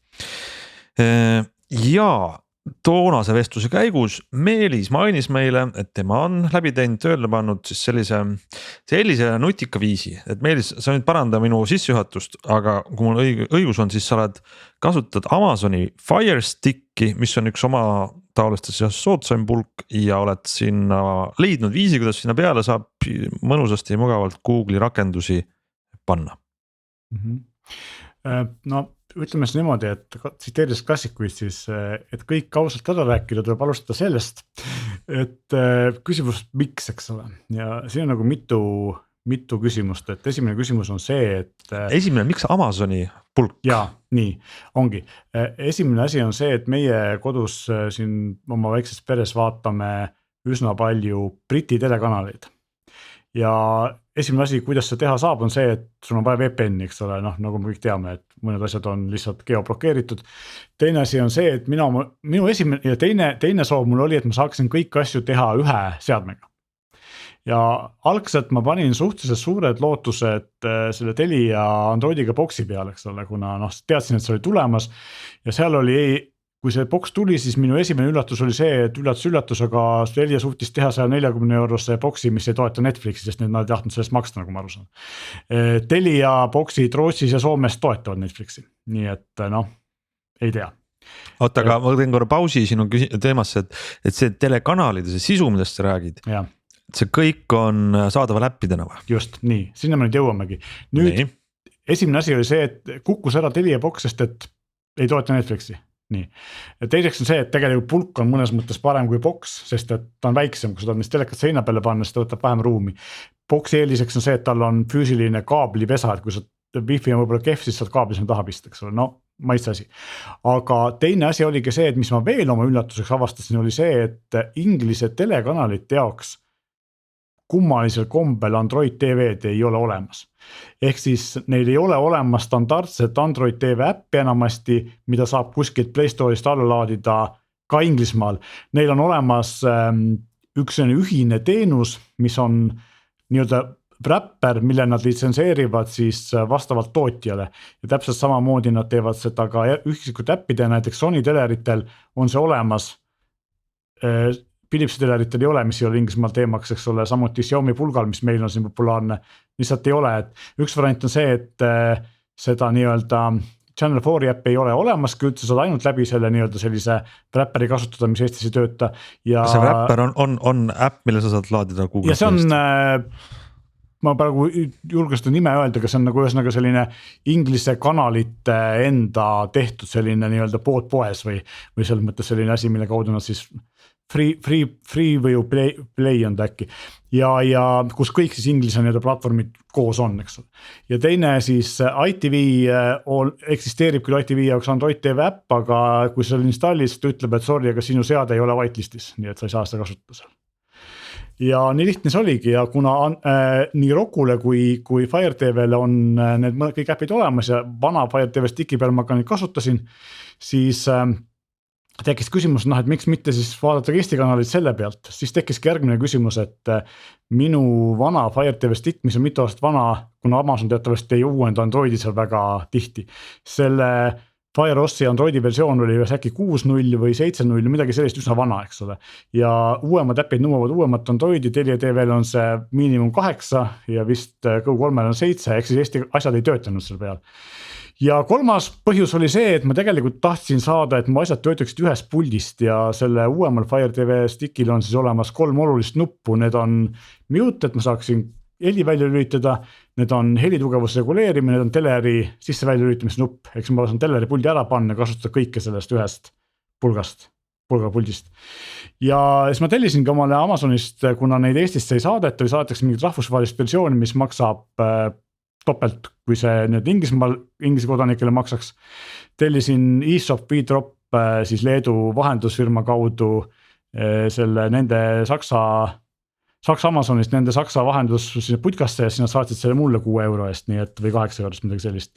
Ja toonase vestluse käigus Meelis mainis meile, et tema on läbi teinud tööle pannud siis sellise nutika viisi, et Meelis, sa nüüd paranda minu sissejuhatust, aga kui mul õigus on, siis sa oled kasutad Amazoni Fire Sticki, mis on üks oma taolistes soodsaim pulk ja oled sinna leidnud viisi, kuidas sinna peale saab mõnusasti ja mugavalt Google'i rakendusi panna. No ütleme siis niimoodi, et tsiteerides klassikuid siis, et kõik ausalt ära rääkida, tuleb alustada sellest, et küsimus miks, eks ole, ja siin on nagu mitu mitu küsimust, et esimene küsimus on see, et. Esimene, miks Amazoni pulk? Jaa, nii ongi. Esimene asi on see, et meie kodus siin oma väikses peres vaatame üsna palju Briti telekanaleid. Ja esimene asi, kuidas see teha saab, on see, et sul on vaja VPN-i, eks ole, noh, nagu me kõik teame, et mõned asjad on lihtsalt geoblokeeritud. Teine asi on see, et minu esimene ja teine soov mul oli, et ma saaksin kõik asju teha ühe seadmega. Ja algselt ma panin suhteliselt suured lootused selle Telia Androidiga boksi peale, eks ole, kuna teadsin, et see oli tulemas ja seal oli, kui see boks tuli, siis minu esimene üllatus oli see, et üllatus, aga Telia suhtis teha 140 eurose boksi, mis ei toeta Netflixi, sest nad ei tahtnud sellest maksta, nagu ma aru saan. Telia boksid Rootsis ja Soomes toetavad Netflixi, nii et ei tea. Oota, aga ma teen korra pausi sinu teemasse, et see telekanalide, see sisu, millest sa räägid. Jah. See kõik on saadaval äppidena või? Just, nii, sinna me nüüd jõuamegi. Nüüd esimene asi oli see, et kukkus ära Telia boks, sest et ei toeta Netflixi. Nii. Ja teiseks on see, et tegelikult pulk on mõnes mõttes parem kui boks, sest et ta on väiksem, kui sa tahad mis telekat seina peale panna, siis ta võtab vähem ruumi. Boksi eeliseks on see, et tal on füüsiline kaablipesa, et kui sa wifi on võib-olla kehv, siis saad kaabli sinna taha pista, eks ole, maitse asi. Aga teine asi oligi see, et mis ma veel oma üllatuseks avastasin, oli see, et inglise telekanalite jaoks kummalisel kombel Android TV-d ei ole olemas. Ehk siis neil ei ole olemas standardset Android TV äppi enamasti, mida saab kuskilt Play Store'ist alla laadida ka Inglismaal. Neil on olemas üks ühine teenus, mis on nii-öelda wrapper, mille nad litsenseerivad siis vastavalt tootjale. Ja täpselt samamoodi nad teevad seda ka üksikud äppide, näiteks Sony teleritel on see olemas. Philipsi teleritel ei ole, mis ei ole Inglismaal teemaks, eks ole, samuti Xiaomi pulgal, mis meil on siin populaarne, lihtsalt ei ole, et üks variant on see, et seda nii-öelda Channel 4 äpp ei ole olemas, kui üldse saad ainult läbi selle nii-öelda sellise wrapperi kasutada, mis Eestis ei tööta. Ja see wrapper on äpp, mille sa saad laadida Google. Ja see on, ma praegu julgen seda nime öelda, aga see on nagu ühesõnaga selline inglise kanalite enda tehtud selline nii-öelda poes või selles mõttes selline asi, mille kaudu nad siis free või play on ta äkki ja kus kõik siis inglise platvormid koos on, eks ole. Ja teine siis ITV eksisteerib küll ITV jaoks Android TV äpp, aga kui sa installid, siis ta ütleb, et sorry, aga sinu seade ei ole whitelistis, nii et sa ei saa seda kasutada seal. Ja nii lihtne see oligi ja kuna nii Rokule kui Fire TV'le on need kõik äpid olemas ja vana Fire TV Sticki peal ma ka neid kasutasin, siis tekkis küsimus, et miks mitte siis vaadata Eesti kanalid selle pealt, siis tekkiski järgmine küsimus, et minu vana Fire TV Stick, mis on mitu aastat vana, kuna Amazon teatavasti ei uuenda Androidi seal väga tihti, selle Fire OS-i Androidi versioon oli äkki 6.0 või 7.0, midagi sellist üsna vana, eks ole. Ja uuemad äpid nõuavad uuemat Androidi, Telia TV-l on see miinimum 8 ja vist Go3-l on 7, ehk siis Eesti asjad ei töötanud seal peal. Ja kolmas põhjus oli see, et ma tegelikult tahtsin saada, et mu asjad töötaksid ühest puldist ja selle uuemal Fire TV Stickil on siis olemas 3 olulist nuppu, need on mute, et ma saaksin heli välja lülitada, need on helitugevuse reguleerimine, need on teleri sisse välja lülitamise nupp, eks ma saan teleri puldi ära panna ja kasutada kõike sellest ühest pulgapuldist. Ja siis ma tellisin ka omale Amazonist, kuna neid Eestisse ei saadeta või saadetakse mingit rahvusvahelist versiooni, mis maksab topelt, kui see nüüd inglise kodanikele maksaks. Tellisin eShop V-Drop siis Leedu vahendusfirma kaudu selle nende Saksa Amazonist, nende Saksa vahendus putkasse ja siis nad saatsid selle mulle 6 euro eest, nii et või 8 eurost midagi sellist.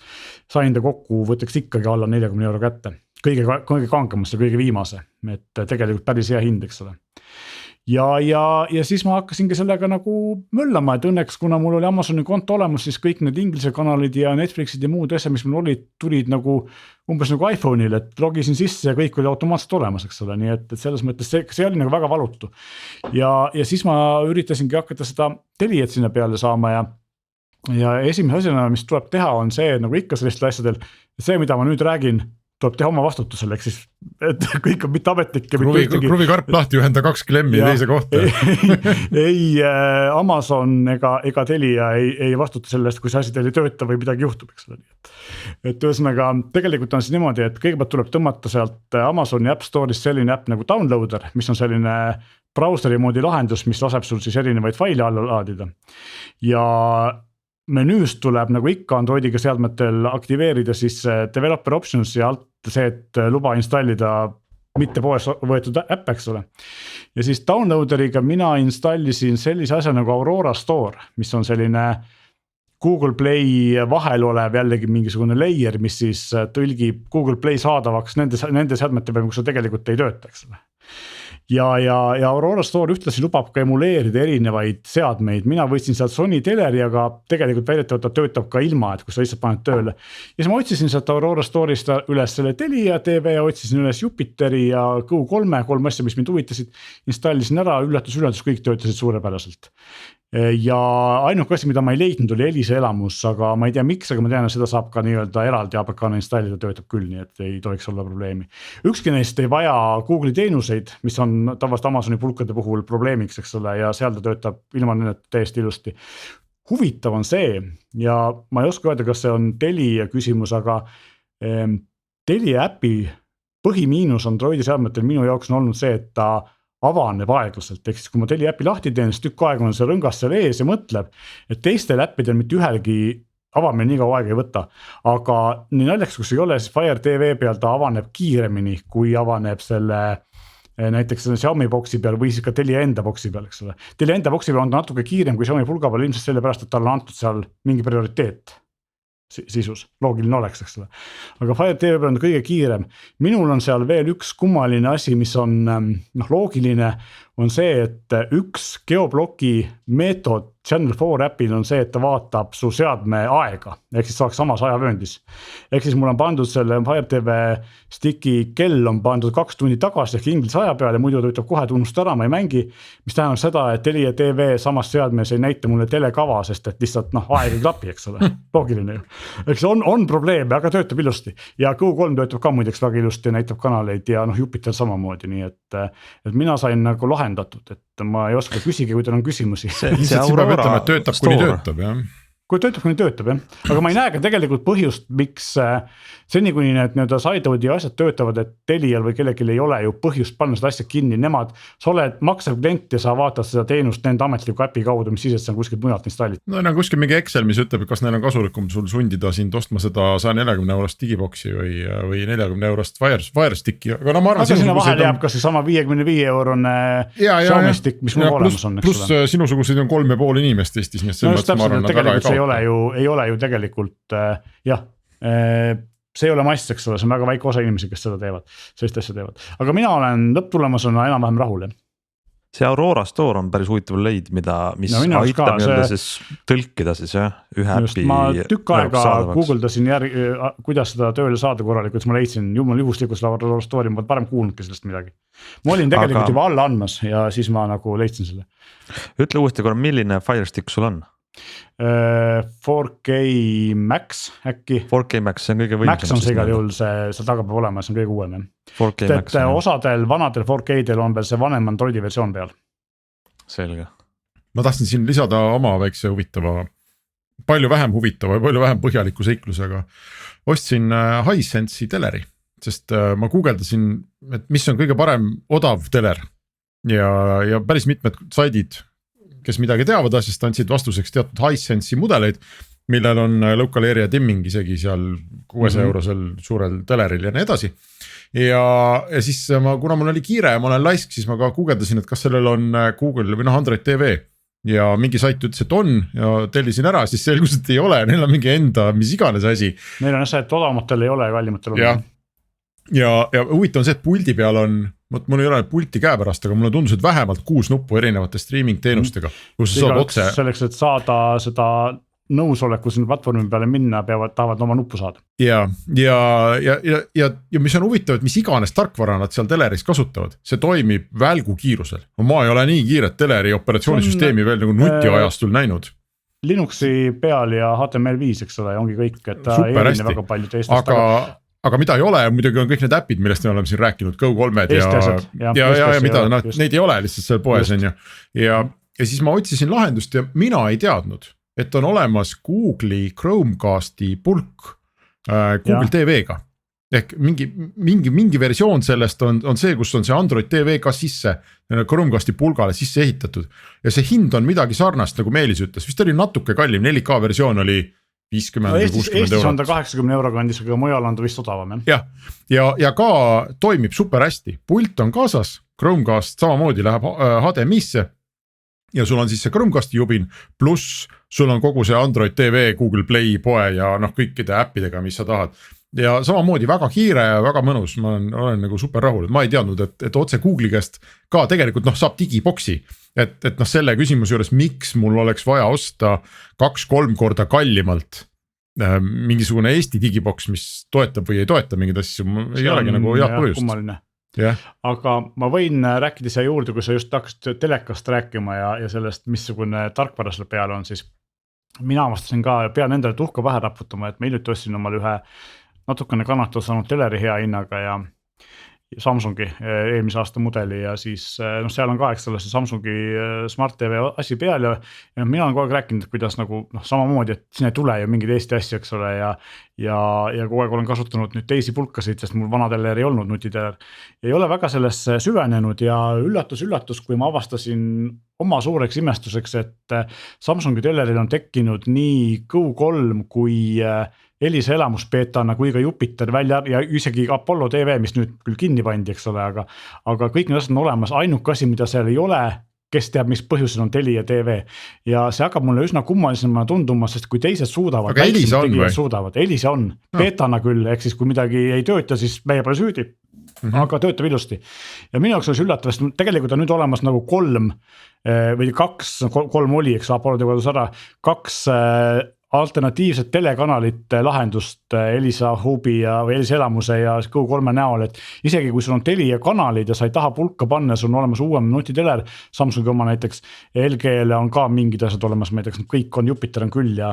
Sain ta kokku, võtaks ikkagi alla 40 euro kätte. Kõige kankamasse, kõige viimase, et tegelikult päris hea hind, eks ole. Ja siis ma hakkasingi sellega nagu möllama, et õnneks kuna mul oli Amazoni konto olemas, siis kõik need inglise kanalid ja Netflixid ja muud asjad, mis mul olid, tulid nagu umbes nagu iPhone'il, et logisin sisse ja kõik oli automaatselt olemas, eks ole, nii et selles mõttes see oli nagu väga valutu. Ja siis ma üritasingi hakata seda Teliat sinna peale saama ja esimese asjana, mis tuleb teha, on see, nagu ikka sellistel asjadel, see, mida ma nüüd räägin, tuleb teha oma vastutusel, ehk siis, et kõik on mitte ametlik. Kruvikarp lahti ühenda 2 klemmi teise kohta. ei Amazon ega Telia ei vastuta sellest, kui see asi teil ei tööta või midagi juhtub, eks ole. Et ühesõnaga, tegelikult on siis niimoodi, et kõigepealt tuleb tõmmata sealt Amazoni App Store'ist selline äpp nagu Downloader, mis on selline brauseri moodi lahendus, mis laseb sul siis erinevaid faile alla laadida. Ja menüüst tuleb nagu ikka Androidiga seadmetel aktiveerida siis developer options ja alt see, et luba installida mitte poes võetud äpp, eks ole. Ja siis downloaderiga mina installisin sellise asja nagu Aurora Store, mis on selline Google Play vahel olev jällegi mingisugune layer, mis siis tõlgib Google Play saadavaks nende seadmete peal, kus see tegelikult ei tööta, eks ole. Ja Aurora Store ühtlasi lubab ka emuleerida erinevaid seadmeid, mina võtsin sealt Sony Teleri, aga tegelikult väidetavalt ta töötab ka ilma, et kus sa lihtsalt paned tööle. Ja siis ma otsisin sealt Aurora Store'ist üles selle Telia TV ja otsisin üles Jupiteri ja Go3, 3 asja, mis mind huvitasid, installisin ära, üllatus, kõik töötasid suurepäraselt. Ja ainuke asi, mida ma ei leidnud, oli Elise elamus, aga ma ei tea miks, aga ma tean, et seda saab ka nii-öelda eraldi APK-na installida, töötab küll, nii et ei tohiks olla probleemi. Ükski neist ei vaja Google'i teenuseid, mis on tavaliselt Amazoni pulkade puhul probleemiks, eks ole, ja seal ta töötab ilma nende täiesti ilusti. Huvitav on see ja ma ei oska öelda, kas see on Telia küsimus, aga Telia äpi põhimiinus Androidi seadmetel minu jaoks on olnud see, et ta avaneb aeglaselt, ehk siis kui ma Telia äpi lahti teen, siis tükk aega on see rõngas seal ees ja mõtleb, et teistel äppidel mitte ühelgi avamine nii kaua aega ei võta, aga nii naljakas, kus ei ole, siis Fire TV peal ta avaneb kiiremini, kui avaneb selle näiteks selle Xiaomi boksi peal või siis ka Telia enda boksi peal, eks ole. Telia enda boksi peal on ta natuke kiirem kui Xiaomi pulga peal, ilmselt sellepärast, et talle on antud seal mingi prioriteet sisus, loogiline oleks, eks ole. Aga Fire TV peal on kõige kiirem. Minul on seal veel üks kummaline asi, mis on loogiline, on see, et üks geobloki meetod Channel 4 äpil on see, et ta vaatab su seadme aega, ehk siis saaks samas ajavööndis. Ehk siis mul on pandud selle Fire TV stiki kell on pandud 2 tundi tagasi ehk inglise aja peale, muidu ta ütleb kohe tunnust ära, ma ei mängi, mis tähendab seda, et Telia TV samas seadmes ei näita mulle telekava, sest et lihtsalt aeg ei klapi, eks ole, loogiline ju. Eks on probleeme, aga töötab ilusti ja Go3 töötab ka muideks väga ilusti ja näitab kanaleid ja Jupiter samamoodi, nii et mina sain nagu lahendatud, et ma ei oska küsigi, kui teil on küsimusi. See Aurora töötab, kuni töötab, jah. Kui töötab, kuni töötab, jah. Aga ma ei näe ka tegelikult põhjust, miks seni, kuni need Sideloadi asjad töötavad, et Telial või kellelgi ei ole ju põhjust panna seda asja kinni. Nemad, sa oled maksev klient ja sa vaatad seda teenust nende ametliku äpi kaudu, mis siis, et see on kuskilt mujalt installitud. No neil on kuskil mingi Excel, mis ütleb, kas neil on kasulikum sul sundida sind ostma seda 140 eurost digiboksi või 40 eurost Fire Sticki. Aga ma arvan, sinna vahel jääb kas see sama 55 eurone Xiaomi stick, mis mul olemas on. Plus sinusuguseid on 3,5 inimest Eestis, nii et selles mõttes ma arvan, nad väga ei ole ju tegelikult see ei ole mass, eks ole, see on väga väike osa inimesi, kes seda teevad, sellist asja teevad. Aga mina olen lõpptulemusena enam-vähem rahul. See Aurora Store on päris huvitav leid, mis aitab siis tõlkida siis ühe äpi. Ma tükk aega googledasin kuidas seda tööle saada korralikult, ma leidsin juhuslikult seda Aurora Store'i, ma parem kuulnudki sellest midagi. Ma olin tegelikult juba alla andmas ja siis ma nagu leidsin selle. Ütle uuesti korra, milline Fire Stick sul on? 4K Max äkki 4K Max, see on kõige võimsam. Max on see igal juhul, see taga peab olema, see on kõige uuem. 4K Max. Osadel vanadel 4K-del on veel see vanem Androidi versioon peal. Selge. Ma tahtsin siin lisada oma väikse huvitava, palju vähem huvitava ja palju vähem põhjaliku seiklusega. Ostsin Hisense'i teleri, sest ma guugeldasin, et mis on kõige parem odav teler ja päris mitmed saidid, kes midagi teavad asjast, andsid vastuseks teatud Hisense'i mudeleid, millel on local area dimming isegi seal 600 eurosel suurel teleril ja nii edasi. Ja siis kuna mul oli kiire ja ma olen laisk, siis ma ka guugeldasin, et kas sellel on Google või Android TV ja mingi sait ütles, et on ja tellisin ära, siis selgus, et ei ole, neil on mingi enda, mis iganes asi. Neil on see, et odavamatel ei ole ja kallimatel on. Ja huvitav on see, et puldi peal on, mul ei ole pulti käepärast, aga mulle tundus, et vähemalt 6 nuppu erinevate streaming teenustega, kus sa saad otse. Selleks, et saada seda nõusoleku sinna platvormi peale minna, tahavad oma nuppu saada. Ja mis on huvitav, et mis iganes tarkvara nad seal teleris kasutavad, see toimib välgu kiirusel. Ma ei ole nii kiiret teleri operatsioonisüsteemi veel nagu nutiajastul näinud. Linuxi peal ja HTML5, eks ole, ongi kõik, et ta ei erine väga palju teistest. aga mida ei ole, muidugi on kõik need äpid, millest me oleme siin rääkinud, Go3-d ja mida, neid ei ole lihtsalt seal poes on ju. Ja siis ma otsisin lahendust ja mina ei teadnud, et on olemas Google'i Chromecasti pulk Google TV-ga. Ehk mingi versioon sellest on see, kus on see Android TV ka sisse Chromecasti pulgale sisse ehitatud. Ja see hind on midagi sarnast, nagu Meelis ütles, vist oli natuke kallim, 4K versioon oli 50 või 60 eurot. Eestis on ta 80 euro kandis, aga mujal on ta vist odavam. Ja ka toimib super hästi, pult on kaasas, Chromecast samamoodi läheb HDMI-sse ja sul on siis see Chromecasti jubin, pluss sul on kogu see Android TV, Google Play poe ja kõikide äppidega, mis sa tahad. Ja samamoodi väga kiire ja väga mõnus, ma olen nagu super rahul, et ma ei teadnud, et otse Google'i käest ka tegelikult saab digiboksi. Et selle küsimuse juures, miks mul oleks vaja osta 2-3 korda kallimalt mingisugune Eesti digiboks, mis toetab või ei toeta mingid asju, ei olegi nagu head põhjust. Aga ma võin rääkida siia juurde, kui sa just hakkasid telekast rääkima ja sellest, missugune tarkvara selle peal on, siis mina avastasin ka, pean endale tuhka pähe raputama, et ma hiljuti ostsin omal ühe natukene kannatada saanud teleri hea hinnaga ja Samsungi eelmise aasta mudeli ja siis seal on ka see Samsungi Smart TV asi peal ja mina olen kogu aeg rääkinud, et kuidas nagu samamoodi, et siin ei tule ju mingid Eesti asju, eks ole ja kogu aeg olen kasutanud nüüd teisi pulkasid, sest mul vana teler ei olnud nutiteler. Ei ole väga sellesse süvenenud ja üllatus, kui ma avastasin oma suureks imestuseks, et Samsungi teleril on tekkinud nii Go3 kui Elisa elamusbeetana kui ka Jupiter välja ja isegi Apollo TV, mis nüüd küll kinni pandi, eks ole, aga kõik need asjad on olemas, ainuke asi, mida seal ei ole, kes teab, mis põhjusel on Telia TV ja see hakkab mulle üsna kummalisema tunduma, sest kui teised suudavad, aga Elisa on või? Elisa on, beetana küll, ehk siis kui midagi ei tööta, siis meie pole süüdi, aga töötab ilusti ja minu jaoks oli üllatav, sest tegelikult on nüüd olemas nagu 3 või 3 oli, eks Apollo TV kodus ära, 2 alternatiivset telekanalite lahendust Elisa Hubi või Elisa elamuse ja Go3 näol, et isegi kui sul on Telia kanalid ja sa ei taha pulka panna, sul on olemas uuem nutiteler, Samsungi oma näiteks, LG-le on ka mingid asjad olemas, näiteks kõik on, Jupiter on küll ja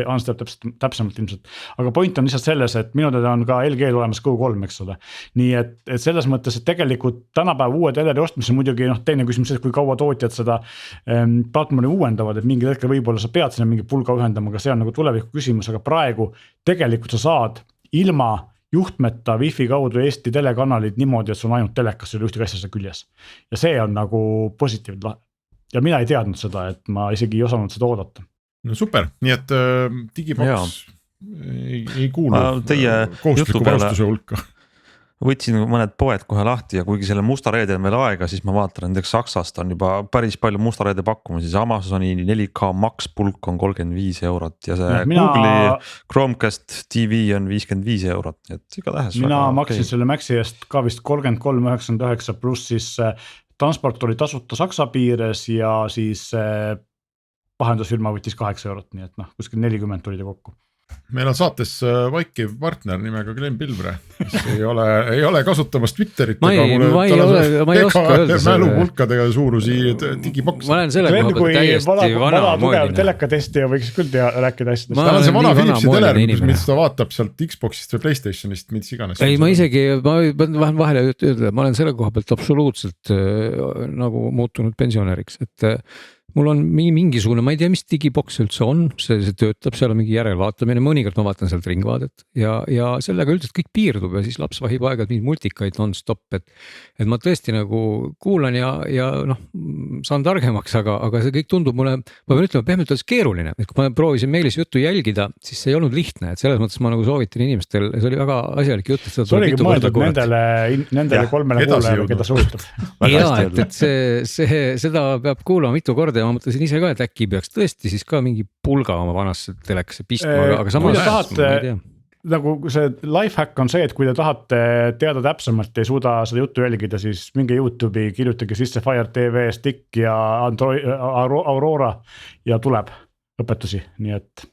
Hans teab täpsemalt ilmselt, aga point on lihtsalt selles, et minu teada on ka LG-l olemas Go3, eks ole, nii et selles mõttes, et tegelikult tänapäev uue teleri ostmise muidugi teine küsimus, kui kaua tootjad seda platvormi uuendavad, et mingi hetkel võib-olla sa pead sinna mingi pulga ühendama, aga see on nagu tuleviku küsimus, aga praegu tegelikult sa saad ilma juhtmeta Wi-Fi kaudu Eesti telekanalid niimoodi, et sul on ainult telekas, sul ühtegi asja küljes. Ja see on nagu positiivne ja mina ei teadnud seda, et ma isegi ei osanud seda oodata. No super, nii et digiboks ei kuulu teie kohustusliku varustuse hulka. Võtsin mõned poed kohe lahti ja kuigi selle musta reede on veel aega, siis ma vaatan, näiteks Saksast on juba päris palju musta reede pakkumisi, siis Amazoni 4K Max pulk on 35 eurot ja see Google'i Chromecast TV on 55 eurot, et iga tähes. Mina maksin selle Maxi eest ka vist 33,99 pluss siis transport oli tasuta Saksa piires ja siis vahendusfirma võttis 8 eurot, nii et kuskil 40 tuli ta kokku. Meil on saates vaikiv partner nimega Glenn Pilvre, mis ei ole kasutamas Twitterit. Ma ei oska öelda mälupulkadega suurusi digiboks. Ma olen selle koha pealt täiesti vanamoeline. Telekatestija võiks küll rääkida asjadest. Ta on see vana Philipsi teler, mis ta vaatab sealt Xboxist või PlayStationist, mis iganes. Ei, ma lähen vahele öelda, ma olen selle koha pealt absoluutselt nagu muutunud pensionäriks, et mul on mingisugune, ma ei tea, mis digiboks üldse on, see töötab, seal on mingi järelvaatamine, mõnikord ma vaatan sealt ringvaadet ja sellega üldiselt kõik piirdub ja siis laps vahib aegad mingid multikaid non-stop, et ma tõesti nagu kuulan ja saan targemaks, aga see kõik tundub mulle, ma pean ütlema, pehmelt öeldes keeruline, et kui ma proovisin Meelis juttu jälgida, siis see ei olnud lihtne, et selles mõttes ma nagu soovitan inimestel, see oli väga asjalik jutt, et seda tuleb mitu korda kuulata. Nendele 3 kuulajale, keda suutab. Ja, et seda peab kuulama mitu korda ja ma mõtlesin ise ka, et äkki peaks tõesti siis ka mingi pulga oma vanasse telekasse pistma, aga samas tahate, nagu see lifehack on see, et kui te tahate teada täpsemalt, ei suuda seda juttu jälgida, siis minge YouTube'i, kirjutage sisse Fire TV, Stick ja Aurora ja tuleb õpetusi, nii et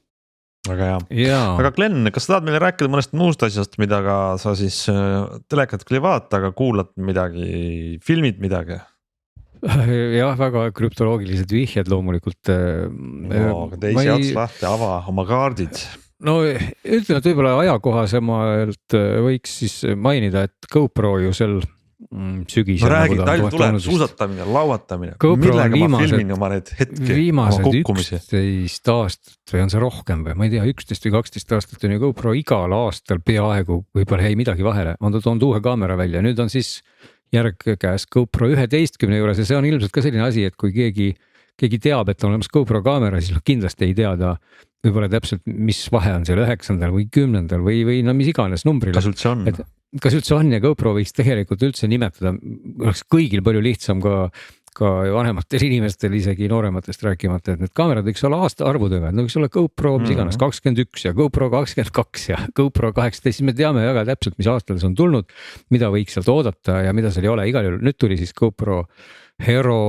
väga hea. Aga Glenn, kas sa tahad meile rääkida mõnest muust asjast, mida ka sa siis telekat küll ei vaata, aga kuulad midagi, filmid midagi? Jah, väga krüptoloogilised vihjed loomulikult. Teisi ots lahti, ava oma kaardid. no ütleme, et võib-olla ajakohasemalt võiks siis mainida, et GoPro ju sel sügisel. No räägi, talv tuleb, suusatamine, lauatamine. Millega ma filmin oma need hetki, viimased 11 aastat või on see rohkem või ma ei tea, 11 või 12 aastat on ju GoPro igal aastal peaaegu, võib-olla jäi midagi vahele, on ta toonud uue kaamera välja, nüüd on siis järg käes GoPro 11 juures ja see on ilmselt ka selline asi, et kui keegi teab, et on olemas GoPro kaamera, siis kindlasti ei teada võib-olla täpselt, mis vahe on seal 9. või 10. või no mis iganes numbril. Kas üldse on? Kas üldse on ja GoPro võiks tegelikult üldse nimetada, oleks kõigil palju lihtsam ka vanematel inimestel, isegi noorematest rääkimata, et need kaamerad võiks olla aastaarvudega, et võiks olla GoPro mis iganes 21 ja GoPro 22 ja GoPro 18, siis me teame väga täpselt, mis aastal see on tulnud, mida võiks sealt oodata ja mida seal ei ole, igal juhul nüüd tuli siis GoPro Hero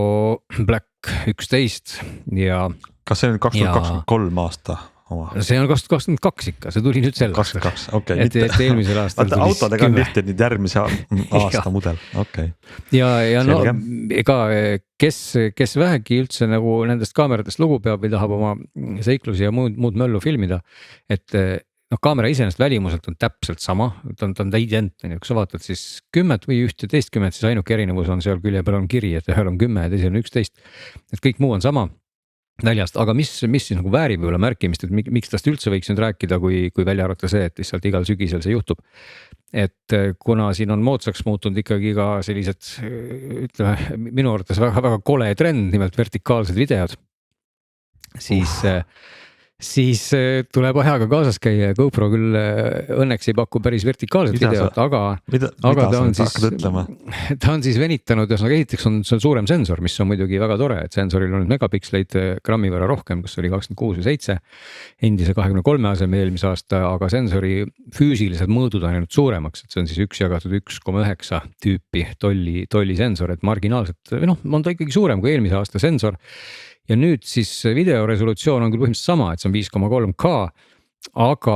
Black 11 ja. Kas see on 2023 aasta oma? See on 2022 ikka, see tuli nüüd sel aastal. 22, okei. Et eelmisel aastal tuli autodega on lihtne nüüd järgmise aasta mudel, okei. Ja no ega kes vähegi üldse nagu nendest kaameratest lugu peab või tahab oma seiklusi ja muud möllu filmida, et noh, kaamera iseenesest välimuselt on täpselt sama, ta on identne, kui sa vaatad siis 10 või 11, siis ainuke erinevus on seal külje peal on kiri, et ühel on 10 ja teisel on 11, et kõik muu on sama väljast, aga mis siis nagu väärib võib-olla märkimist, et miks tast üldse võiks nüüd rääkida, kui välja arvata see, et lihtsalt igal sügisel see juhtub. Et kuna siin on moodsaks muutunud ikkagi ka sellised, ütleme minu arvates väga kole trend, nimelt vertikaalsed videod, siis tuleb ajaga kaasas käia ja GoPro küll õnneks ei paku päris vertikaalset videot, aga ta on siis venitanud, ühesõnaga esiteks on seal suurem sensor, mis on muidugi väga tore, et sensoril on nüüd megapiksleid grammi võrra rohkem, kas oli 26 või 7, endise 23 asemel eelmise aasta, aga sensori füüsilised mõõdud on jäänud suuremaks, et see on siis 1 jagatud 1,9 tüüpi tolli sensor, et marginaalselt, või noh, on ta ikkagi suurem kui eelmise aasta sensor. Ja nüüd siis video resolutsioon on küll põhimõtteliselt sama, et see on 5,3K, aga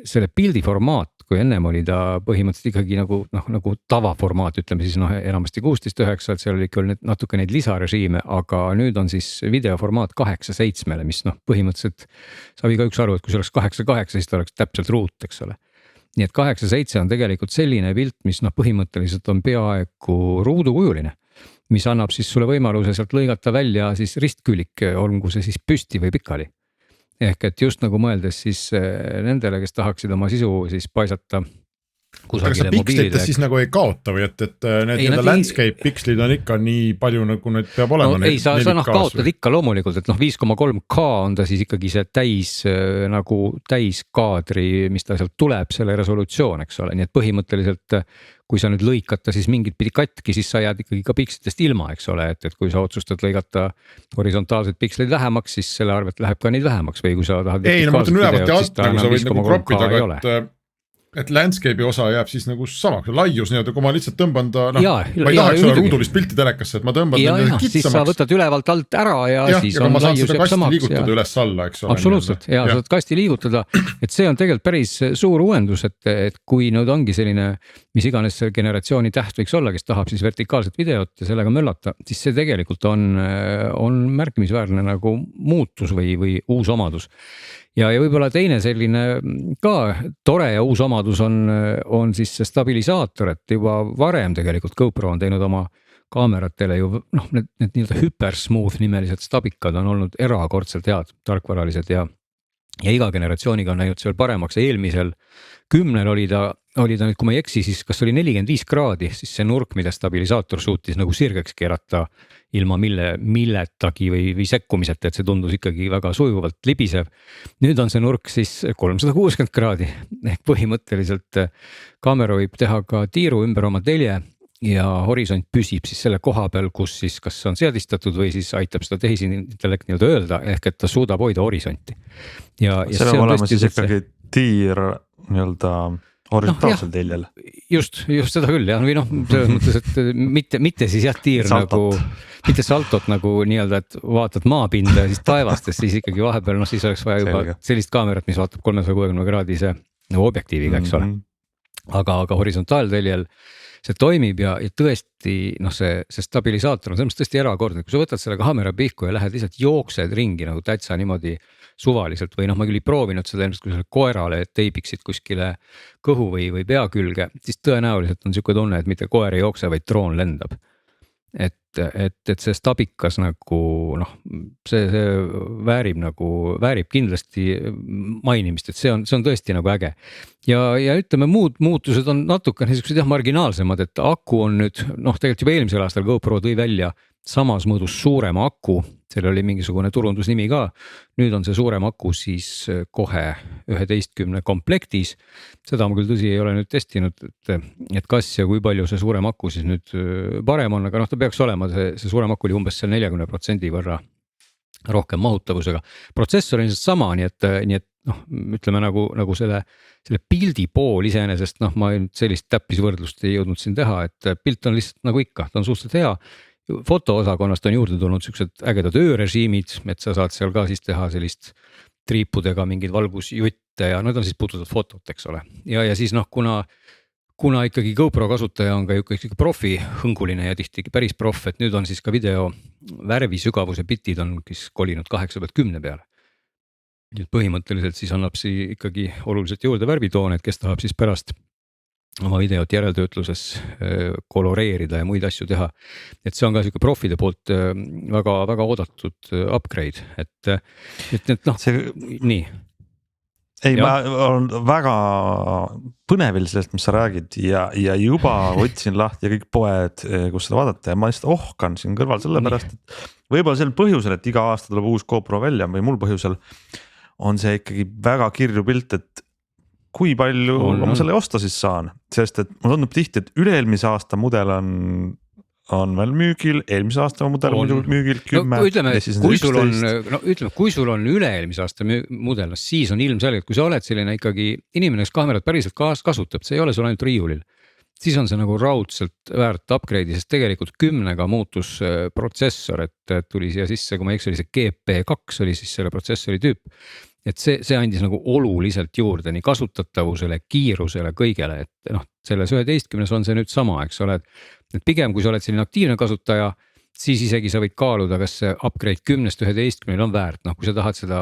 selle pildi formaat, kui ennem oli ta põhimõtteliselt ikkagi nagu tavaformaat, ütleme siis enamasti 16:9, et seal oli ikka natuke neid lisarežiime, aga nüüd on siis videoformaat 8:7, mis põhimõtteliselt saab igaüks aru, et kui see oleks 8:8, siis ta oleks täpselt ruut, eks ole. Nii et 8:7 on tegelikult selline pilt, mis põhimõtteliselt on peaaegu ruudukujuline, mis annab siis sulle võimaluse sealt lõigata välja siis ristkülik, olgu see siis püsti või pikali. Ehk et just nagu mõeldes siis nendele, kes tahaksid oma sisu siis paisata kusagile mobiilidega. Pikslite siis nagu ei kaota või et need landscape pikslid on ikka nii palju nagu need peab olema? No ei, sa kaotad ikka loomulikult, et 5,3K on ta siis ikkagi see täiskaadri, mis ta sealt tuleb, selle resolutsioon, eks ole, nii et põhimõtteliselt kui sa nüüd lõikata siis mingit pidi katki, siis sa jääd ikkagi ka pikslitest ilma, eks ole, et kui sa otsustad lõigata horisontaalseid piksleid vähemaks, siis selle arvelt läheb ka neid vähemaks või kui sa tahad ei, no ma mõtlen ülevalt ja alt, nagu sa võid nagu kroppida, et landscape'i osa jääb siis nagu samaks, laius nii-öelda, kui ma lihtsalt tõmban ta, ma ei tahaks olla ruudulist pilti telekasse, et ma tõmban ta kitsamaks. Siis sa võtad ülevalt alt ära ja siis on laius jääb samaks. Liigutada üles alla, eks ole. Absoluutselt, ja saad kasti liigutada, et see on tegelikult päris suur uuendus, et kui nüüd ongi selline, mis iganes generatsiooni täht võiks olla, kes tahab siis vertikaalset videot ja sellega möllata, siis see tegelikult on märkimisväärne nagu muutus või uus omadus. Ja võib-olla teine selline ka tore ja uus omadus on siis see stabilisaator, et juba varem tegelikult GoPro on teinud oma kaameratele ju need nii-öelda hypersmooth nimelised stabikad on olnud erakordselt head, tarkvaralised ja iga generatsiooniga on näinud seal paremaks. Eelmisel 10 oli ta nüüd, kui ma ei eksi, siis kas oli 45 kraadi, siis see nurk, mida stabilisaator suutis nagu sirgeks keerata ilma milletagi või sekkumiseta, et see tundus ikkagi väga sujuvalt libisev. Nüüd on see nurk siis 360 kraadi, ehk põhimõtteliselt kaamera võib teha ka tiiru ümber oma telje ja horisont püsib siis selle koha peal, kus siis kas on seadistatud või siis aitab seda tehisintellekt nii-öelda öelda, ehk et ta suudab hoida horisonti. Ja see peab olema siis ikkagi tiir nii-öelda horisontaalsel teljel. Just seda küll jah, või selles mõttes, et mitte siis jah tiir nagu, mitte saltot nagu nii-öelda, et vaatad maapinda ja siis taevastest, siis ikkagi vahepeal, siis oleks vaja juba sellist kaamerat, mis vaatab 360 kraadise nagu objektiiviga, eks ole. Aga horisontaalteljel see toimib ja tõesti see stabilisaator on selles mõttes tõesti erakordne, kui sa võtad selle kaamera pihku ja lähed lihtsalt jooksed ringi nagu täitsa niimoodi suvaliselt või noh, ma küll ei proovinud seda ilmselt, kui sa koerale teibiksid kuskile kõhu või pea külge, siis tõenäoliselt on sihuke tunne, et mitte koer ei jookse, vaid droon lendab. Et see stabikas nagu noh, see väärib kindlasti mainimist, et see on tõesti nagu äge. Ja ütleme, muud muutused on natuke niisugused jah marginaalsemad, et aku on nüüd noh, tegelikult juba eelmisel aastal GoPro tõi välja samas mõõdus suurema aku, seal oli mingisugune turundusnimi ka. Nüüd on see suurem aku siis kohe 11 komplektis. Seda ma küll tõsi ei ole nüüd testinud, et kas ja kui palju see suurem aku siis nüüd parem on, aga noh, ta peaks olema, see suurem aku oli umbes seal 40% võrra rohkem mahutavusega. Protsessor on ilmselt sama, nii et noh, ütleme nagu selle pildi pool iseenesest, noh, ma sellist täppisvõrdlust ei jõudnud siin teha, et pilt on lihtsalt nagu ikka, ta on suhteliselt hea. Fotoosakonnast on juurde tulnud siuksed ägedad öörežiimid, et sa saad seal ka siis teha sellist triipudega mingeid valgusjutte ja need on siis puudutatud fotot, eks ole. Ja siis noh, kuna ikkagi GoPro kasutaja on ka ikkagi profi hõnguline ja tihti päris proff, et nüüd on siis ka video värvisügavuse bitid on siis kolinud 8/10 peale. Nüüd põhimõtteliselt siis annab see ikkagi oluliselt juurde värvitoone, et kes tahab siis pärast oma videot järeltöötluses koloreerida ja muid asju teha. Et see on ka siuke profide poolt väga oodatud upgrade, et noh, nii. Ei, ma olen väga põnevil sellest, mis sa räägid ja juba otsin lahti kõik poed, kus seda vaadata ja ma lihtsalt ohkan siin kõrval sellepärast, et võib-olla sel põhjusel, et iga aasta tuleb uus GoPro välja või mul põhjusel on see ikkagi väga kirju pilt, et kui palju ma selle osta siis saan, sest et mulle tundub tihti, et üle-eelmise aasta mudel on veel müügil, eelmise aasta mudel on müügil 10. No, ütleme, kui sul on üle-eelmise aasta mudel, siis on ilmselgelt, kui sa oled selline ikkagi inimene, kes kaamerat päriselt kasutab, see ei ole sul ainult riiulil, siis on see nagu raudselt väärt upgrade'i, sest tegelikult 10-ga muutus protsessor, et tuli siia sisse, kui ma eks oli see GP2 oli siis selle protsessori tüüp. Et see andis nagu oluliselt juurde nii kasutatavusele, kiirusele, kõigele, et noh, selles 11 on see nüüd sama, eks ole, et pigem kui sa oled selline aktiivne kasutaja, siis isegi sa võid kaaluda, kas see upgrade 10-st 11 on väärt, noh, kui sa tahad seda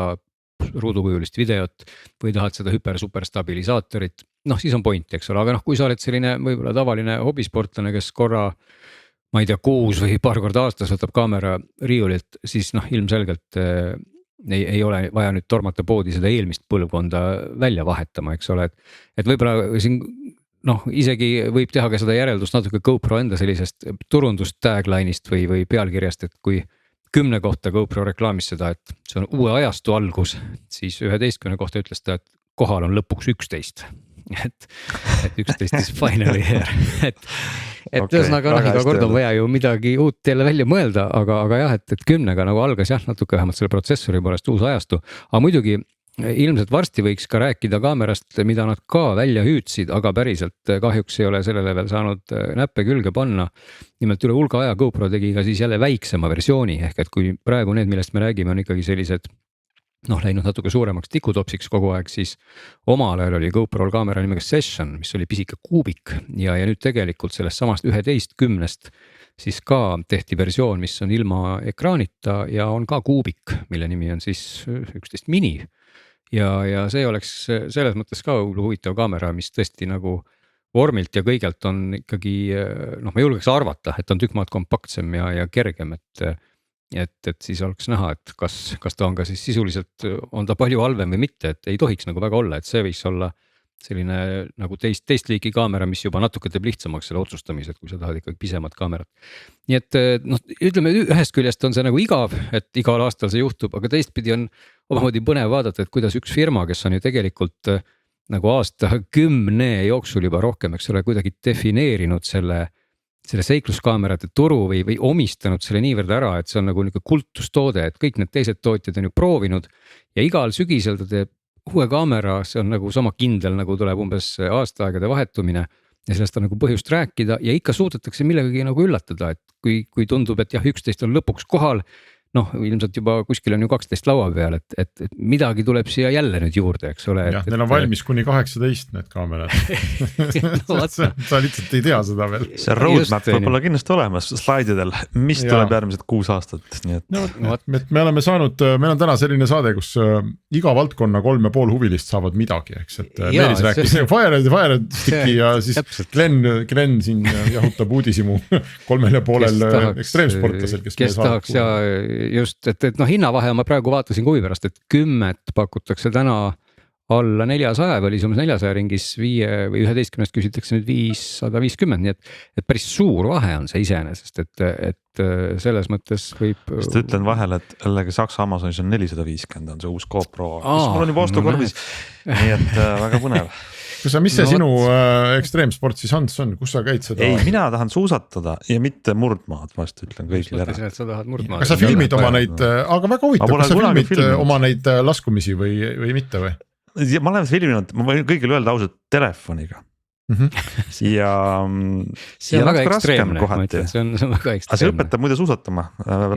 ruudukujulist videot või tahad seda super stabilisaatorit, noh, siis on point, eks ole, aga noh, kui sa oled selline võib-olla tavaline hobisportlane, kes korra, ma ei tea, 6 või paar korda aastas võtab kaamera riiulilt, siis noh, ilmselgelt ei ole vaja nüüd tormata poodi seda eelmist põlvkonda välja vahetama, eks ole, et võib-olla siin noh, isegi võib teha ka seda järeldust natuke GoPro enda sellisest turundust tagline'ist või pealkirjast, et kui 10 kohta GoPro reklaamis seda, et see on uue ajastu algus, siis 11 kohta ütles ta, et kohal on lõpuks 11. Et 11 is finally here, et ühesõnaga noh, iga kord on vaja ju midagi uut jälle välja mõelda, aga jah, et 10-ga nagu algas jah, natuke vähemalt selle protsessori poolest uus ajastu, aga muidugi ilmselt varsti võiks ka rääkida kaamerast, mida nad ka välja hüüdsid, aga päriselt kahjuks ei ole sellele veel saanud näppe külge panna. Nimelt üle hulga aja GoPro tegi ka siis jälle väiksema versiooni, ehk et kui praegu need, millest me räägime, on ikkagi sellised noh, läinud natuke suuremaks tikutopsiks kogu aeg, siis omal ajal oli GoPro'l kaamera nimega Session, mis oli pisike kuubik ja nüüd tegelikult sellest samast 11-10-st siis ka tehti versioon, mis on ilma ekraanita ja on ka kuubik, mille nimi on siis 11 mini. Ja see oleks selles mõttes ka huvitav kaamera, mis tõesti nagu vormilt ja kõigelt on ikkagi, noh, ma julgeks arvata, et on tükk maad kompaktsem ja kergem, et siis oleks näha, et kas ta on ka siis sisuliselt, on ta palju halvem või mitte, et ei tohiks nagu väga olla, et see võiks olla selline nagu teist liiki kaamera, mis juba natuke teeb lihtsamaks selle otsustamise, et kui sa tahad ikkagi pisemat kaamerat. Nii et noh, ütleme ühest küljest on see nagu igav, et igal aastal see juhtub, aga teistpidi on omamoodi põnev vaadata, et kuidas üks firma, kes on ju tegelikult nagu aasta 10 jooksul juba rohkem, eks ole, kuidagi defineerinud selle seikluskaamerate turu või omistanud selle niivõrd ära, et see on nagu niisugune kultustoode, et kõik need teised tootjad on ju proovinud ja igal sügisel ta teeb uue kaamera, see on nagu sama kindel, nagu tuleb umbes aastaaegade vahetumine ja sellest on nagu põhjust rääkida ja ikka suudetakse millegagi nagu üllatada, et kui tundub, et jah, 11 on lõpuks kohal, noh, ilmselt juba kuskil on ju 12 laua peal, et midagi tuleb siia jälle nüüd juurde, eks ole. jah, neil on valmis kuni 18 need kaamerad No, sa lihtsalt ei tea seda veel. see roadmap võib olla kindlasti olemas slaididel, mis tuleb järgmised 6 aastat, nii et. No, me oleme saanud, meil on täna selline saade, kus iga valdkonna 3,5 huvilist saavad midagi, eks, et Meelis rääkis Fire Sticki ja siis Glen siin jahutab uudisimu 3,5 ekstreemsportlasel, kes tahaks ja just, et noh, hinnavahe ma praegu vaatasin huvi pärast, et 10 pakutakse täna alla 400 või oli umbes 400 ringis 5 või 11 küsitakse nüüd 550, nii et päris suur vahe on see iseenesest, et selles mõttes võib. Sest ütlen vahele, et jällegi Saksa Amazonis on 450 on see uus GoPro, mis mul on juba ostukorvis, nii et väga põnev. Mis see sinu ekstreemsport siis Hans on, kus sa käid seda? Ei, mina tahan suusatada ja mitte murdmaad, vast ütlen kõigile ära. Sa tahad murdmaad. Kas sa filmid oma neid, aga väga huvitav, kas sa filmid oma neid laskumisi või mitte või? Ma olen filminud, ma võin kõigile öelda ausalt telefoniga. Ja see on väga ekstreemne, see on väga ekstreemne. Aga see õpetab muide suusatama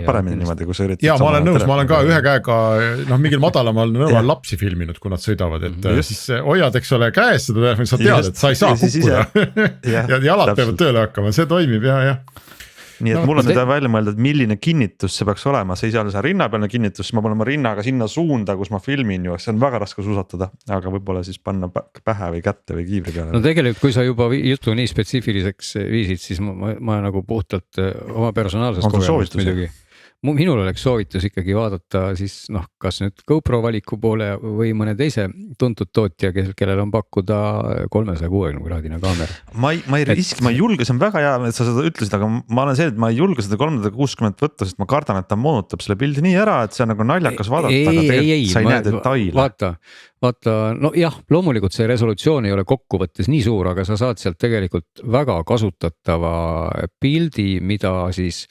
paremini niimoodi, kui sa üritad. Ja ma olen nõus, ma olen ka ühe käega mingil madalamal nõual lapsi filminud, kui nad sõidavad, et siis hoiad, eks ole, käes seda telefoni, sa tead, et sa ei saa kukkuda ja jalad peavad tööle hakkama, see toimib ja. Nii et mul on nüüd välja mõelda, et milline kinnitus see peaks olema, see ei saa rinnapealne kinnitus, ma panen oma rinnaga sinna suunda, kus ma filmin ju, see on väga raske suusatada, aga võib-olla siis panna pähe või kätte või kiivri peale. No tegelikult, kui sa juba jutu nii spetsiifiliseks viisid, siis ma nagu puhtalt oma personaalsest kogemust muidugi. Minul oleks soovitus ikkagi vaadata siis noh, kas nüüd GoPro valiku poole või mõne teise tuntud tootja, kellel on pakkuda 360 kraadine kaamera. Ma ei julge, see on väga hea, et sa seda ütlesid, aga ma olen see, et ma ei julge seda 360 võtta, sest ma kardan, et ta moonutab selle pildi nii ära, et see on nagu naljakas vaadata, aga tegelikult sa ei näe detaile. Vaata, no jah, loomulikult see resolutsioon ei ole kokkuvõttes nii suur, aga sa saad sealt tegelikult väga kasutatava pildi, mida siis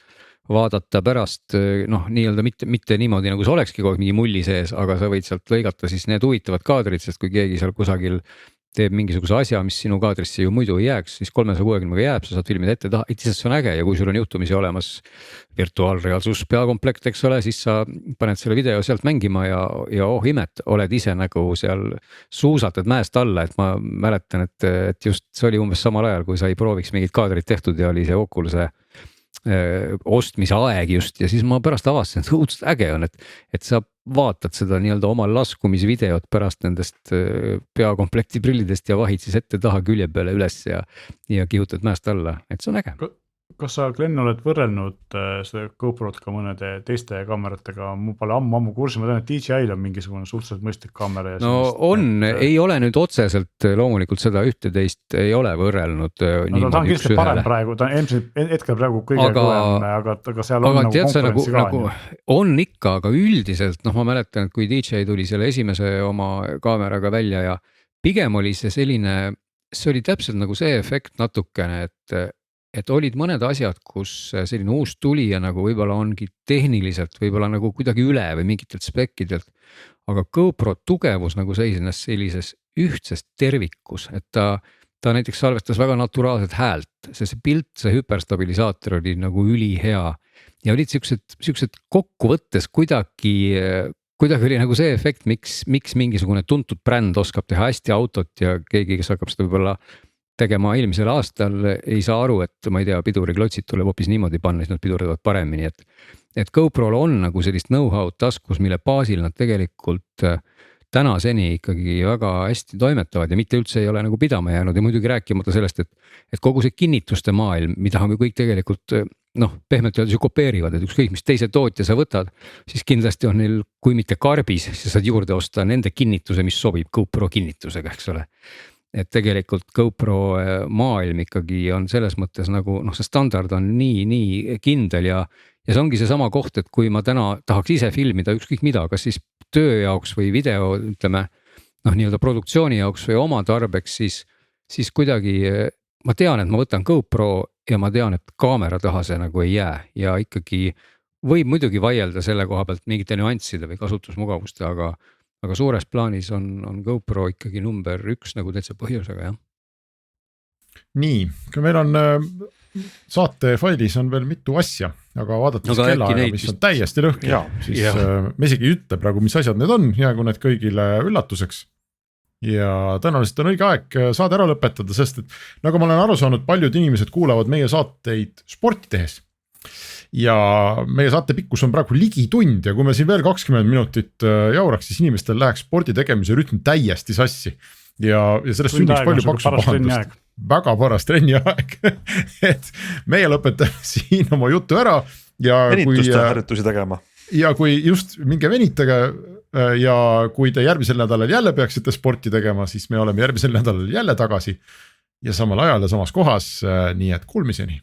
vaadata pärast noh, nii-öelda mitte niimoodi nagu see olekski kogu aeg mingi mulli sees, aga sa võid sealt lõigata siis need huvitavad kaadrid, sest kui keegi seal kusagil teeb mingisuguse asja, mis sinu kaadrisse ju muidu ei jääks, siis 360-ga jääb, sa saad filmida ette taha, et see on äge ja kui sul on juhtumisi olemas virtuaalreaalsus peakomplekt, eks ole, siis sa paned selle video sealt mängima ja oh imet, oled ise nagu seal suusatad mäest alla, et ma mäletan, et just see oli umbes samal ajal, kui sai prooviks mingid kaadrid tehtud ja oli see Oculus'e ostmise aeg just ja siis ma pärast avastasin, et õudselt äge on, et sa vaatad seda nii-öelda oma laskumisvideot pärast nendest peakomplekti prillidest ja vahid siis ette taha külje peale üles ja kihutad mäest alla, et see on äge. Kas sa, Glen, oled võrrelnud seda GoPro't ka mõnede teiste kaameratega, mu pole ammu kursi, ma tean, et DJI-l on mingisugune suhteliselt mõistlik kaamera. No on, ei ole nüüd otseselt loomulikult seda ühte-teist ei ole võrrelnud. No ta on kindlasti parem praegu, ta on hetkel praegu kõige kõvem, aga seal on nagu konkurentsi ka. On ikka, aga üldiselt, noh ma mäletan, et kui DJI tuli selle esimese oma kaameraga välja ja pigem oli see selline, see oli täpselt nagu see efekt natukene, et olid mõned asjad, kus selline uus tulija nagu võib-olla ongi tehniliselt võib-olla nagu kuidagi üle või mingitelt spekkidelt, aga GoPro tugevus nagu seisnes sellises ühtses tervikus, et ta näiteks salvestas väga naturaalset häält, see pilt, see hüperstabilisaator oli nagu ülihea ja olid siuksed kokkuvõttes kuidagi oli nagu see efekt, miks mingisugune tuntud bränd oskab teha hästi autot ja keegi, kes hakkab seda võib-olla tegema eelmisel aastal, ei saa aru, et ma ei tea, piduriklotsid tuleb hoopis niimoodi panna, siis nad pidurivad paremini, et GoPro'l on nagu sellist know-how'd taskus, mille baasil nad tegelikult tänaseni ikkagi väga hästi toimetavad ja mitte üldse ei ole nagu pidama jäänud ja muidugi rääkimata sellest, et kogu see kinnituste maailm, mida me kõik tegelikult noh, pehmelt öeldes ju kopeerivad, et ükskõik mis teise tootja sa võtad, siis kindlasti on neil, kui mitte karbis, siis saad juurde osta nende kinnituse, mis sobib GoPro kinnitusega, eks ole. Et tegelikult GoPro maailm ikkagi on selles mõttes nagu noh, see standard on nii kindel ja see ongi see sama koht, et kui ma täna tahaks ise filmida ükskõik mida, kas siis töö jaoks või video, ütleme noh, nii-öelda produktsiooni jaoks või oma tarbeks, siis kuidagi ma tean, et ma võtan GoPro ja ma tean, et kaamera taha see nagu ei jää ja ikkagi võib muidugi vaielda selle koha pealt mingite nüansside või kasutusmugavuste, aga suures plaanis on GoPro ikkagi number 1 nagu täitsa põhjusega, jah. Nii, kui meil on saate failis on veel mitu asja, aga vaadates Aga äkki kellaaega, neid mis on vist- täiesti lõhki Jaa. , siis Jah. me isegi ei ütle praegu, mis asjad need on, jäägu need kõigile üllatuseks. Ja tõenäoliselt on õige aeg saade ära lõpetada, sest et nagu ma olen aru saanud, paljud inimesed kuulavad meie saateid sporti tehes. Ja meie saate pikkus on praegu ligi tund ja kui me siin veel 20 minutit jauraks, siis inimestel läheks spordi tegemise rütm täiesti sassi. Ja sellest sünniks palju paksu pahandust. Väga paras trenni aeg et meie lõpetame siin oma jutu ära ja venituste harjutusi tegema. Ja kui just minge venitage ja kui te järgmisel nädalal jälle peaksite sporti tegema, siis me oleme järgmisel nädalal jälle tagasi ja samal ajal ja samas kohas, nii et kuulmiseni.